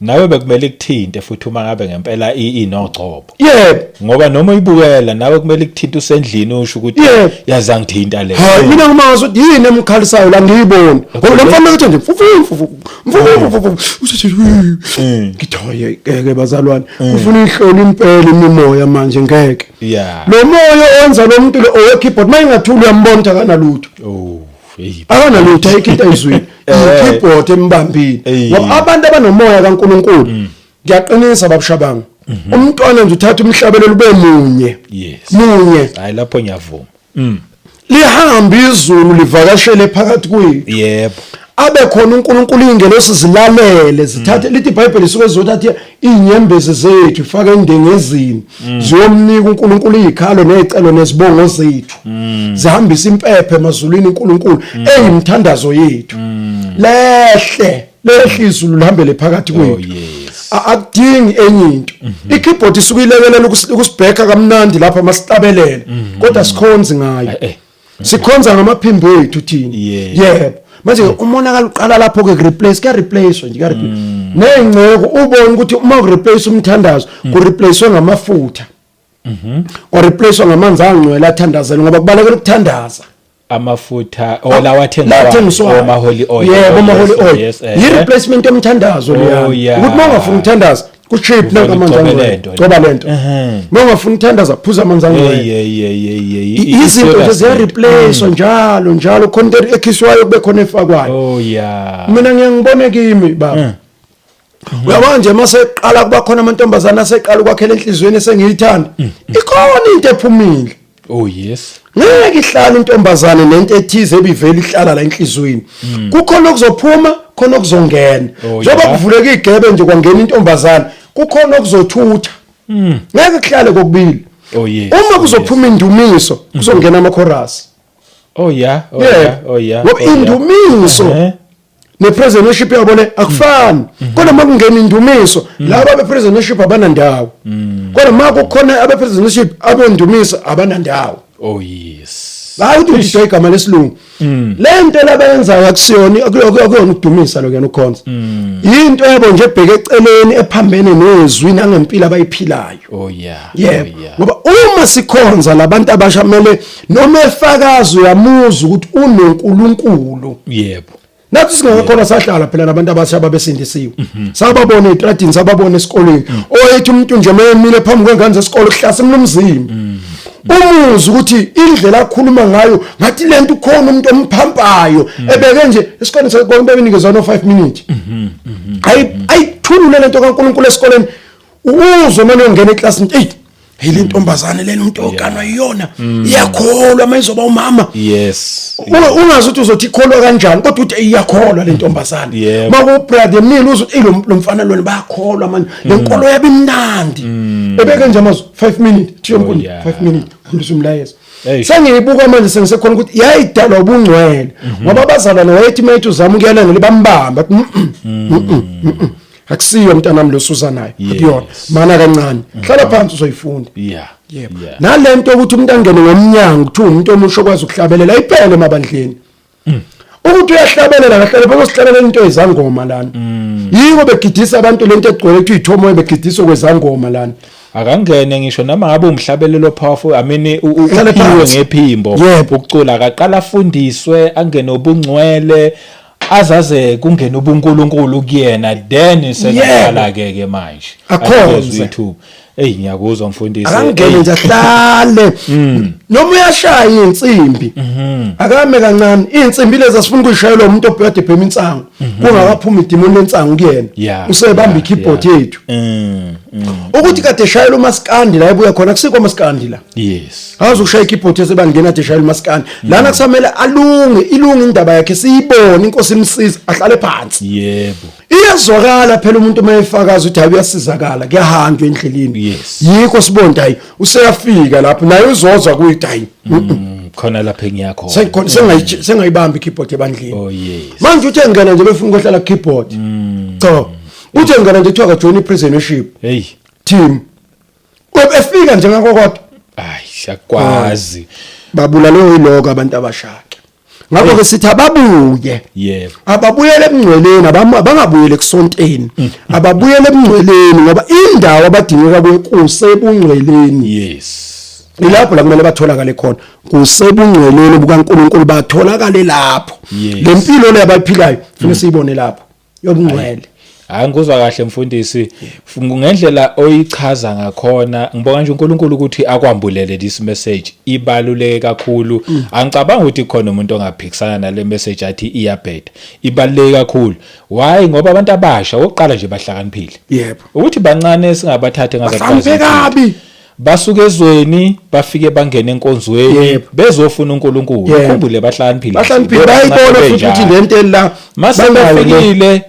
nawe bekumele kuthinte futhi uma ngabe ngempela inogcobo yebo ngoba noma uyibukela nawe kumele kuthinte usendlini usho ukuthi yaza ngithinta le hayi mina ngimazi ukuthi yini emkhalisayo la ngiyibona ngoba lo mfana uthi nje ngithoye ke bazalwane ufuna ihloli impela imimoya manje ngeke lo moya owenza lo muntu lo owekeyboard mayingathuli uyambona ukuthi akanalutho akanalutho ayikhinta izwini ikeyboard embambile ngoba abantu abanomoya kaNkulunkulu ngiyaqinisa babushabanga umntwana nje uthatha umhlabelo lube munye hayi lapho ngiyavuma lihamba izulu livakashele phakathi kwethu yebo abe khona uNkulunkulu ingelo sizilalele zithathe lithi iBhayibheli suke zothatha inyembezi zethu ifake endengezini ziyomnika uNkulunkulu izikhalo nezicelo nezibongo zethu zihambisa impepho emazulwini uNkulunkulu eyimthandazo yethu lehle izulu lihambele phakathi kwethu akudingi enye into ikeyboard isuke ilekelela ukusibheka kamnandi lapha masitabelele kodwa sikhonzi ngayo sikhonza ngamaphimbo ethu thina yebo manje umonakala uqala lapho ke replace ka replace nje ka replace nengceko ubone ukuthi uma ureplace umthandazo ku replacewe ngamafutha or replacewe ngamanzi angcwele athandazela ngoba kubalekela ukuthandaza amafutha olawathenga oma-holy oil yebo oma-holy oil yi-replacement yomthandazo leyana ukuthi uma ungafuna ukuthandaza ku-cheap nangamanzi angcwele coba lento uma ungafuna ukuthandaza phuza amanzi angcwele izinto nje ziyareplacewa njalo khona ekhiswayo kube khona efakwayo mina ngiyangibone kimi baba uyabona nje maseqala kuba khona amantombazana aseqala ukwakhela enhlizweni esengiyithanda ikhona into ephumile. Oh yes. Ngeke ihlala intombazane nento ethize ebivela ihlala la enhlizweni. Kukhona okuzophuma, khona okuzongena. Njengoba kuvuleka igebe nje kwangena intombazane, kukhona okuzothutha. Ngeke kuhlale kokubili. Oh yes. Uma kuzophuma indumiso, kuzongena ama-chorus. Oh yeah. Ngoba indumiso ne-praise worship yabo le akufani. Kodwa makungena indumiso, labo abe-praise worship abanandawo. Kodwa makukhona abe-praise worship abondumiso abanandawo. Oh yes. Hayi uthi igama lesilungu. Lento labenzayo akusiyona akuyona ukudumisa lo kuyena ukhonza. Into yabo nje ebheke eceleni ephambene nezwi nangempilo abayiphilayo. Oh yeah. Yebo. Ngoba uma sikhonza labantu abashamele noma efakazi uyamuzwa ukuthi unoNkulunkulu. Yebo. Nathi singakhona sahlala phela nabantu abasha babesindisiwe. Sababona etradini, sababona esikoleni. Oyethu umuntu nje mayemile phambi kwengane zesikole kuhlasimla umzimba. Umuzi ukuthi indlela akhuluma ngayo ngathi lento ukhona umuntu omphampayo ebeke nje esikoleni sekonke benikezana 5 minutes. Ayithulule lento kaNkulunkulu esikoleni. Uzwe manje ungena eclassini 8. Hey le ntombazane lena umuntu oganwa iyona iyakholwa mayizoba umama. Yes. Ungazi ukuthi uzothi ikholwa kanjani kodwa uthi iyakholwa le ntombazane. Maku brother mini uzothi lo mfana lona bayakholwa manje lenkolo yabo imnandi. Ebeke nje amazwi 5 minutes thiyo nkulu 5 minutes khulisa umlayezo. Sengiyibuka manje sengisekhona ukuthi yayidalwa ubungcwele ngoba abazalwane wayethi mayithu zama ukuyalandela bambamba akusiyo mntanami lo Susanayo akuyona mana kancane hlala phansi uzoyifunda. Yebo. Nalento ukuthi umuntu angene ngomnyango kuthi umuntu omusha okwazi ukuhlabelela iphele emabandleni. Ukuthi uyahlabelela kahle phela sihlabelela into ezangoma lana. Yiko begidisa abantu lento egcwele ukuthi ithomo begidisa kwezangoma lana. Akangene ngisho noma ngabe umhlabelelo powerful amini uphiwe ngephimbo ukucula akaqala afundiswe angene ubungcwele azaze kungena ubuNkulunkulu kuyena then senaqala ke manje akhonze hey ngiyakuzwa mfundisi akangene nje ahlale noma uyashaya insimbi akame kancane insimbi lezi asifuna ukuyishayela umuntu obhede phema insango kungakaphuma idimoni lensango kuyena usebamba ikeyboard yethu ukuthi kade eshayela umaskandi la ebuya khona kusikho umaskandi la yes azoshaya ikeyboard esebangena ade eshayela umaskandi lana kusamele ilunge indaba yakhe siyibone inkosi imsiza ahlale phansi yebo iyazwakala phela umuntu mayefakaza ukuthi uyasizakala kuyahanjwa endleleni yikho sibonda hayi useyafika lapho naye uzozwa kuyithi hayi khona lapha engiyakho sengayibamba ikeyboard ebandleni. Oh yes Manje uthi engena nje befuna ukuhlala keyboard cha uthi engena nje kuthiwa join i-praise worship hey team efika nje ngakho kodwa ayi shakwazi babulale yiloko abantu abashaka ngakho ke sithi ababuye yebo ababuyele ebungcweleni abangabuyele kusonteni ababuyele ebungcweleni ngoba indawo abadingeka kusebungcweleni. Yes ilapho la kumele batholakale khona kusebungcweleni bukaNkulunkulu batholakale lapho lempilo le abayiphilayo kufanele siyibone lapho yobungcwele. Angikuzwa kahle mfundisi ngendlela oyichaza ngakhona ngibonga nje uNkulunkulu ukuthi akwambulele this message ibaluleke kakhulu. Angicabanga ukuthi khona umuntu ongaphikisana nale message athi iyabheda ibaluleke kakhulu. Why ngoba abantu abasha oqala nje bahlakaniphile. Yebo ukuthi bancane singabathathe ngazabazi basuke ezweni bafike bangena enkonzweni bezofuna uNkulunkulu ukhumbule bahlakaniphile bayibona futhi ukuthi lento la masengafikile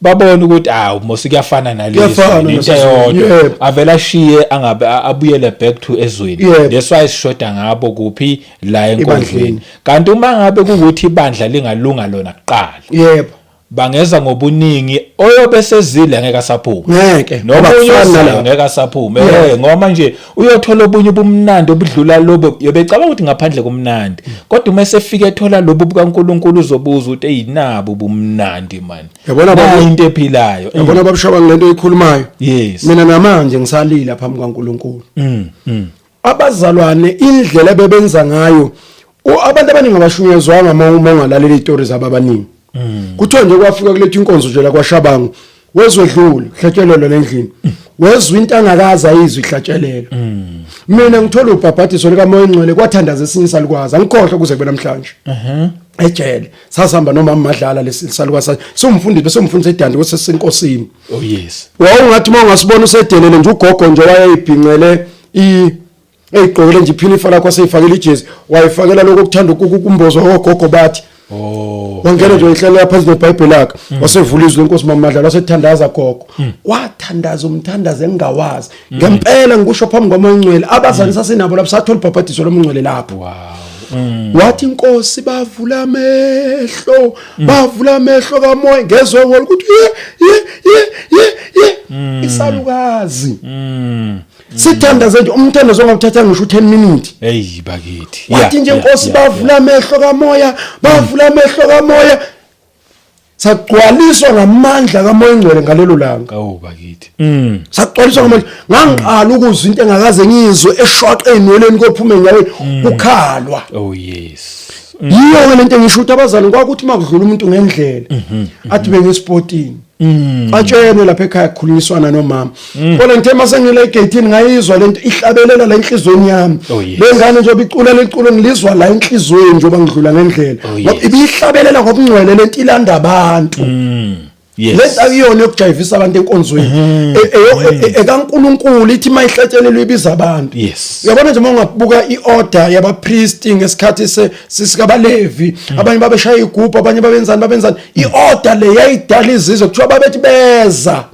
babona ukuthi mose kuyafana nalezi into eyodwa avela ashiye angabe abuyele back to ezweni that's why sishoda ngabo kuphi la enkondlweni kanti uma ngabe ukuthi ibandla lingalunga lona kuqala yebo bangeza ngobuningi oyobe sezile ngeke asaphume noma uyosala ngeke asaphume ngoba nje uyothola obunye ubumnandi obudlula lobo yobecabanga ukuthi ngaphandle komnandi kodwa uma sefika ethola lobo bukaNkulunkulu uzobuza ukuthi eyinabo ubumnandi man yabona into ephilayo yabona babushoba ngilento eyikhulumayo yes mina namanje ngisalila phambi kaNkulunkulu abazalwane indlela bebenza ngayo abantu abaningi abashunyezwanga uma ungalalela izitori zabo abaningi kuthiwa nje kwafika kuletha inkonzo nje la kwaShabangu wezwedlula hlatshelelo lendlini wezwe into angakaza izwi hlatshelelo mina ngithola ubhabhathiso lika moya engcwele kwathandaza esinye salikwazi angikhohle kuze kube namhlanje ejele sasihamba nomama Madlala lesisaluka sa somfundisi bese umfundisi edande kwese senkosini Oh yes. Ungathi mangasibona usedelele nje ugogo nje wayeyibhincele eyigqokele nje iphinifa lakho aseyifakela ijezi wayifakela lokho kuthanda ukumbozo ogogo bathi wangena nje ihlala phansi neBhayibheli lakhe wasevula izwi lenkosi mama Madlala wasethandaza gogo wathandaza umthandaze engawazi ngempela ngikusho phambi kwamoya ongcwele abazali sasenabo lapho sathola ibhabhadiso lomngcwele lapho Wow. Wathi inkosi bavula amehlo kamoya ngezwe ukuthi isalukazi sithandaze nje umthandazo ongakuthatha ngisho 10 minutes Hey bakithi. wathi nje inkosi bavula amehlo kamoya sagcwaliswa ngamandla kamoya ongcwele ngalelo langa Oh bakithi. sagcwaliswa ngamandla ngangiqala ukuzwa into engakaze ngizwe eshwaqeni weleni kophume nyaweni ukhalwa Oh yes. yiyo lento engisho ukuthi abazali kwakuthi makudlula umuntu ngendlela athi bengesportini atshene lapha ekhaya kukhulunyiswana nomama kodwa ngithe masengile egate ngayizwa lento ihlabelela la enhlizweni yami lengane nje obicula leculo ngilizwa la enhlizweni nje bangidlula ngendlela ngoba ibihlabelela ngobungcwele lento ilanda abantu lento akuyona yokujayivisa abantu enkonzweni ekaNkulunkulu ithi mayihlatshelelwe ibiza abantu uyabona nje mangabuka iorder yabapriest ngesikhathi sisikaBalevi abanye babeshaya igubhu abanye babenzani iorder le yayidala izizwe kuthiwa babethi beza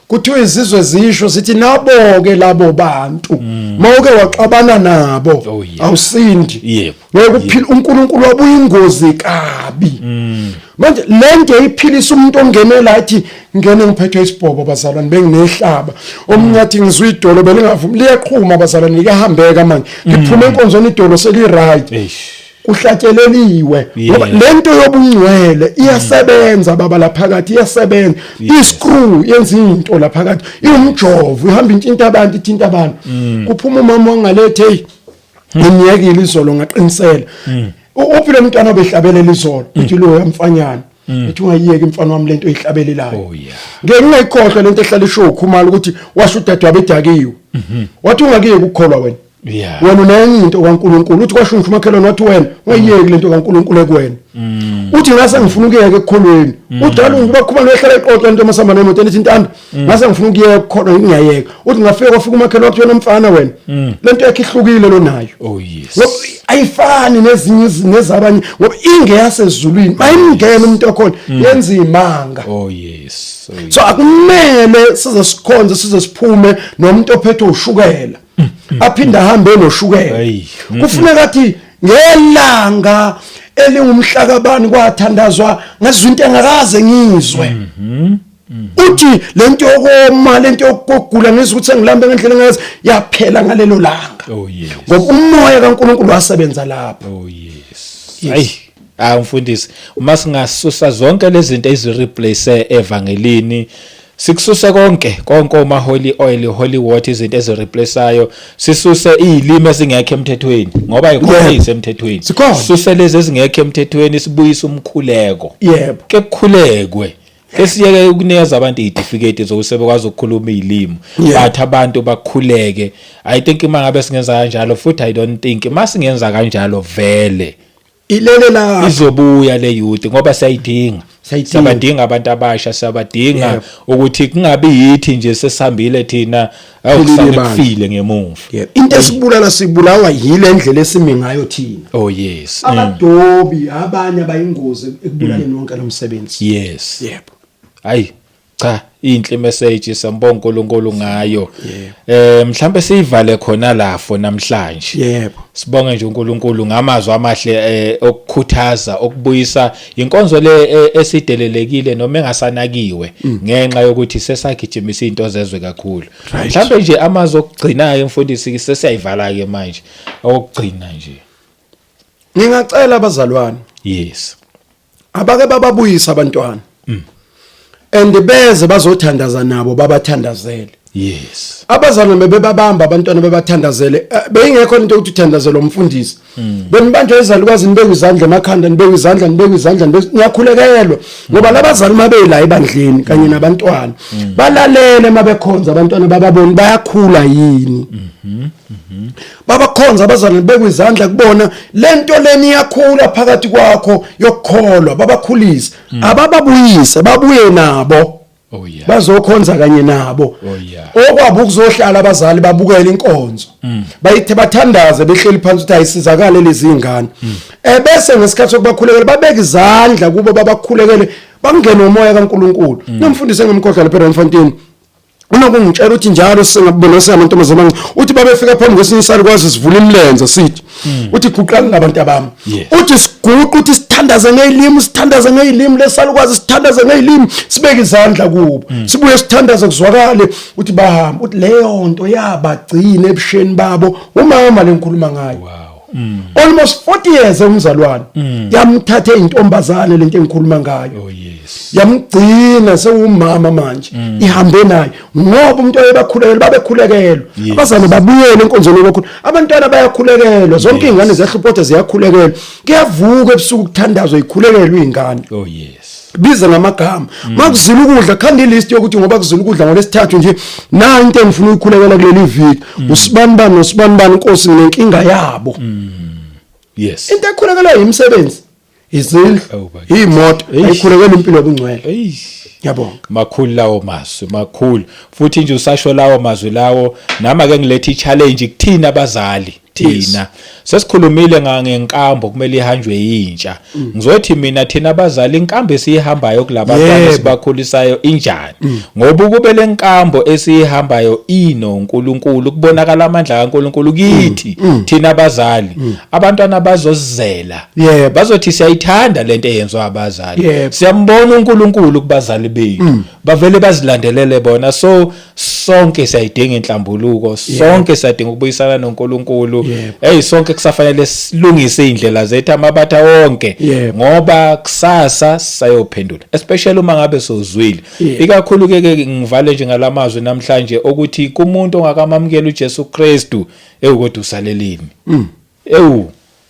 kuthiwa izizwe zisho sithi nabo-ke labo bantu mawuke waxabana nabo awusindi ngokuphila uNkulunkulu wabuyingozi kabi manje lento iphilisa umuntu ongenela athi ngene ngiphethwe isibhobo bazalwane benginehlaba omnyathi ngizwe idolo belingavumi liyeqhuma bazalwane likahambeka manje ngiphume enkonzweni idolo seli right kuhlatsheleliwe ngoba lento yobungcwele iyasebenza baba la phakathi iyasebenza iscrew yenza into la phakathi iumjovo ihamba intsinta abantu ithinta abantu kuphuma umama wangalethe ngiyekile izolo ngaqinisela uphile umntwana obehlabelela izolo uthi lo yamfanyana ethi ungayiyeki imfana wami lento eyihlabelelayo ngeke ngayikhohlwa lento ehlala isho ukhumala ukuthi washo udade wabedakiwe wathi ungakiyeki ukukholwa wena wena unenye into kaNkulunkulu uthi kwasho umakhelwane wathi wena ungayiyeki lento kaNkulunkulu ekuwena uthi ngase ngifuna ukuyeka ekukholweni udala ngibakhuluma nehlala eqoqa into masamba nemoto ethi intando ngase ngifuna ukuyeka ukukholwa ngiyayeka uthi ngafika kwafika umakhelwane wathi wena mfana wena lento yakhe ihlukile lo nayo ayifani nezinye nezabanye ngoba ingeyasezulwini mayingena umuntu okhona yenza imanga so akumele size sikhonze size siphume nomuntu ophethwe ushukela aphinda ahambe noshukela kufuneka athi ngelanga elingumhlakabani kwathandazwa ngazinto engakaze ngizwe uthi lento yokoma lento yokugula ngizwe ukuthi sengilambe ngendlela engazi yaphela ngalelo langa ngoba umoya kaNkulunkulu wasebenza lapho mfundisi uma singasusa zonke lezi zinto ezireplace evangelini sikususe konke uma holy oil holy water izinto ezireplaceayo sisuse izilimi ezingekho emthethweni ngoba ikhona isemthethweni sisuse lezi ezingekho emthethweni sibuyise umkhuleko ke kukhulekwe esiyeke ukunikeza abantu icertificate zokusebekwazi ukukhuluma izilimi bathi abantu bakhuleke I think mangabe singenza kanjalo futhi I don't think masingenza kanjalo vele ilelela izobuya le youth ngoba siyabadinga abantu abasha siyabadinga ukuthi kungabi yithi nje sesihambile thina awukusafile ngemuva into esibulala sibulawa yile ndlela esimi ngayo thina abadobi abanye abayingozi ekubulaleni wonke lo msebenzi hayi cha inhle message sambonga uNkulunkulu ngayo mhlambe sivale khona lapho namhlanje sibonge nje uNkulunkulu ngamazwi amahle okukhuthaza okubuyisa inkonzo le esidelelekile noma engasanakiwe ngenxa yokuthi sesagijimisa into zezwe kakhulu mhlambe nje amazwi okugcinayo mfundisi sesiyayivala ke manje okugcina nje ngingacela abazalwane abake bababuyisa abantwana and beze bazothandaza nabo babathandazele Yes. Abazali bebabamba abantwana bebathandazele beyingekho into ukuthi uthandazele umfundisi benibanjwe izalukazi nibeke izandla emakhanda nibeke izandla ngiyakhulekelwa ngoba labazali mabeyila ebandleni kanye nabantwana balalele mabekhonza abantwana bababoni bayakhula yini babakhonza abazali bebeke izandla kubona lento leni iyakhula phakathi kwakho yokukholwa babakhulise abababuyise babuye nabo Oh yeah. bazokhonza kanye nabo Oh yeah. okwabo ukuzohlala abazali babukela inkonzo bayithe bathandaze behleli phansi ukuthi ayisizakale lezi ingane bese ngesikhathi sokubakhulekela babeka izandla kubo babakhulekele bangene umoya kaNkuluNkulu nomfundisi ngemkhohlane Pedro Mfantini unokungitshela ukuthi njalo singabona amantombazana uthi babefika phambi kwesinye isalukazi sivula imlenze sithi uthi guqani labantu abami uthi siguqa uthi sithandaze ngezilimi lesalukazi sithandaze ngezilimi sibeke izandla kubo sibuye sithandaze kuzwakale uthi bahamba uthi leyo nto yabagcina ebusheni babo umama lenkhuluma ngayo. Almost 40 years umzalwane yamthathe intombazane lento engikhuluma ngayo yamgcina sewumama manje ihambe naye ngoba umuntu oyebakhulekela babekhulekelwa abazali babuyele enkonzweni yokukhula abantwana bayakhulekelwa zonke izingane zehlupho ziyakhulekelwa kuyavuka ebusuku ukuthandazwa ikhulekelwa izingane biza ngamagama makuzila ukudla khanda ilist yokuthi ngoba kuzila ukudla ngolesithathu nje na into engifuna ukukhulekela kuleli viki usibanibani nosibanibani inkosi nenkinga yabo into ekhulekela imsebenzi izindlu imoto ayikhulekela impilo yobungcwele yabonga makhulu lawo mazwi makhulu futhi nje usasho lawo mazwi lawo nama ke ngilethe i-challenge kuthina abazali thina sesikhulumile ngenkambo kumele ihanjwe yintsha ngizothi mina thina abazali inkambo esihambayo kulabantwana esibakhulisayo injani ngoba kube lenkambo esihambayo inoNkulunkulu kubonakala amandla kaNkulunkulu kithi thina abazali abantwana bazozizela bazothi siyayithanda lento eyenzwa abazali siyambona uNkulunkulu kubazali bethu bavele bazilandelele bona so sonke siyayidinga inhlambuluko sonke siyadinga ukubuyisana noNkulunkulu sonke kusafanele silungise indlela zethu amabatha wonke ngoba kusasa sayophendula especially uma ngabe sozwile ikakhulu ke ngivale nje ngalamazwi namhlanje ukuthi kumuntu ongakamamukela uJesu Kristu kodwa usalelini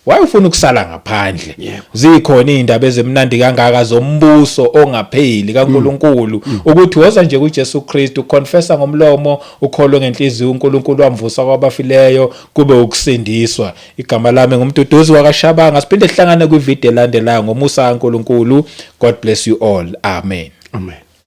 wayefuna ukusala ngaphandle zikhona indaba ezemnandi kangaka zombuso ongapheli kaNkulunkulu ukuthi woza nje kuJesu Kristu confessa ngomlomo ukholwe ngenhliziyo uNkulunkulu wamvusa kwabafileyo kube ukusindiswa. Igama lami ngumduduzi wakashabanga siphinde sihlangane kwivideo elandelayo ngomusa kaNkulunkulu. God bless you all. Amen.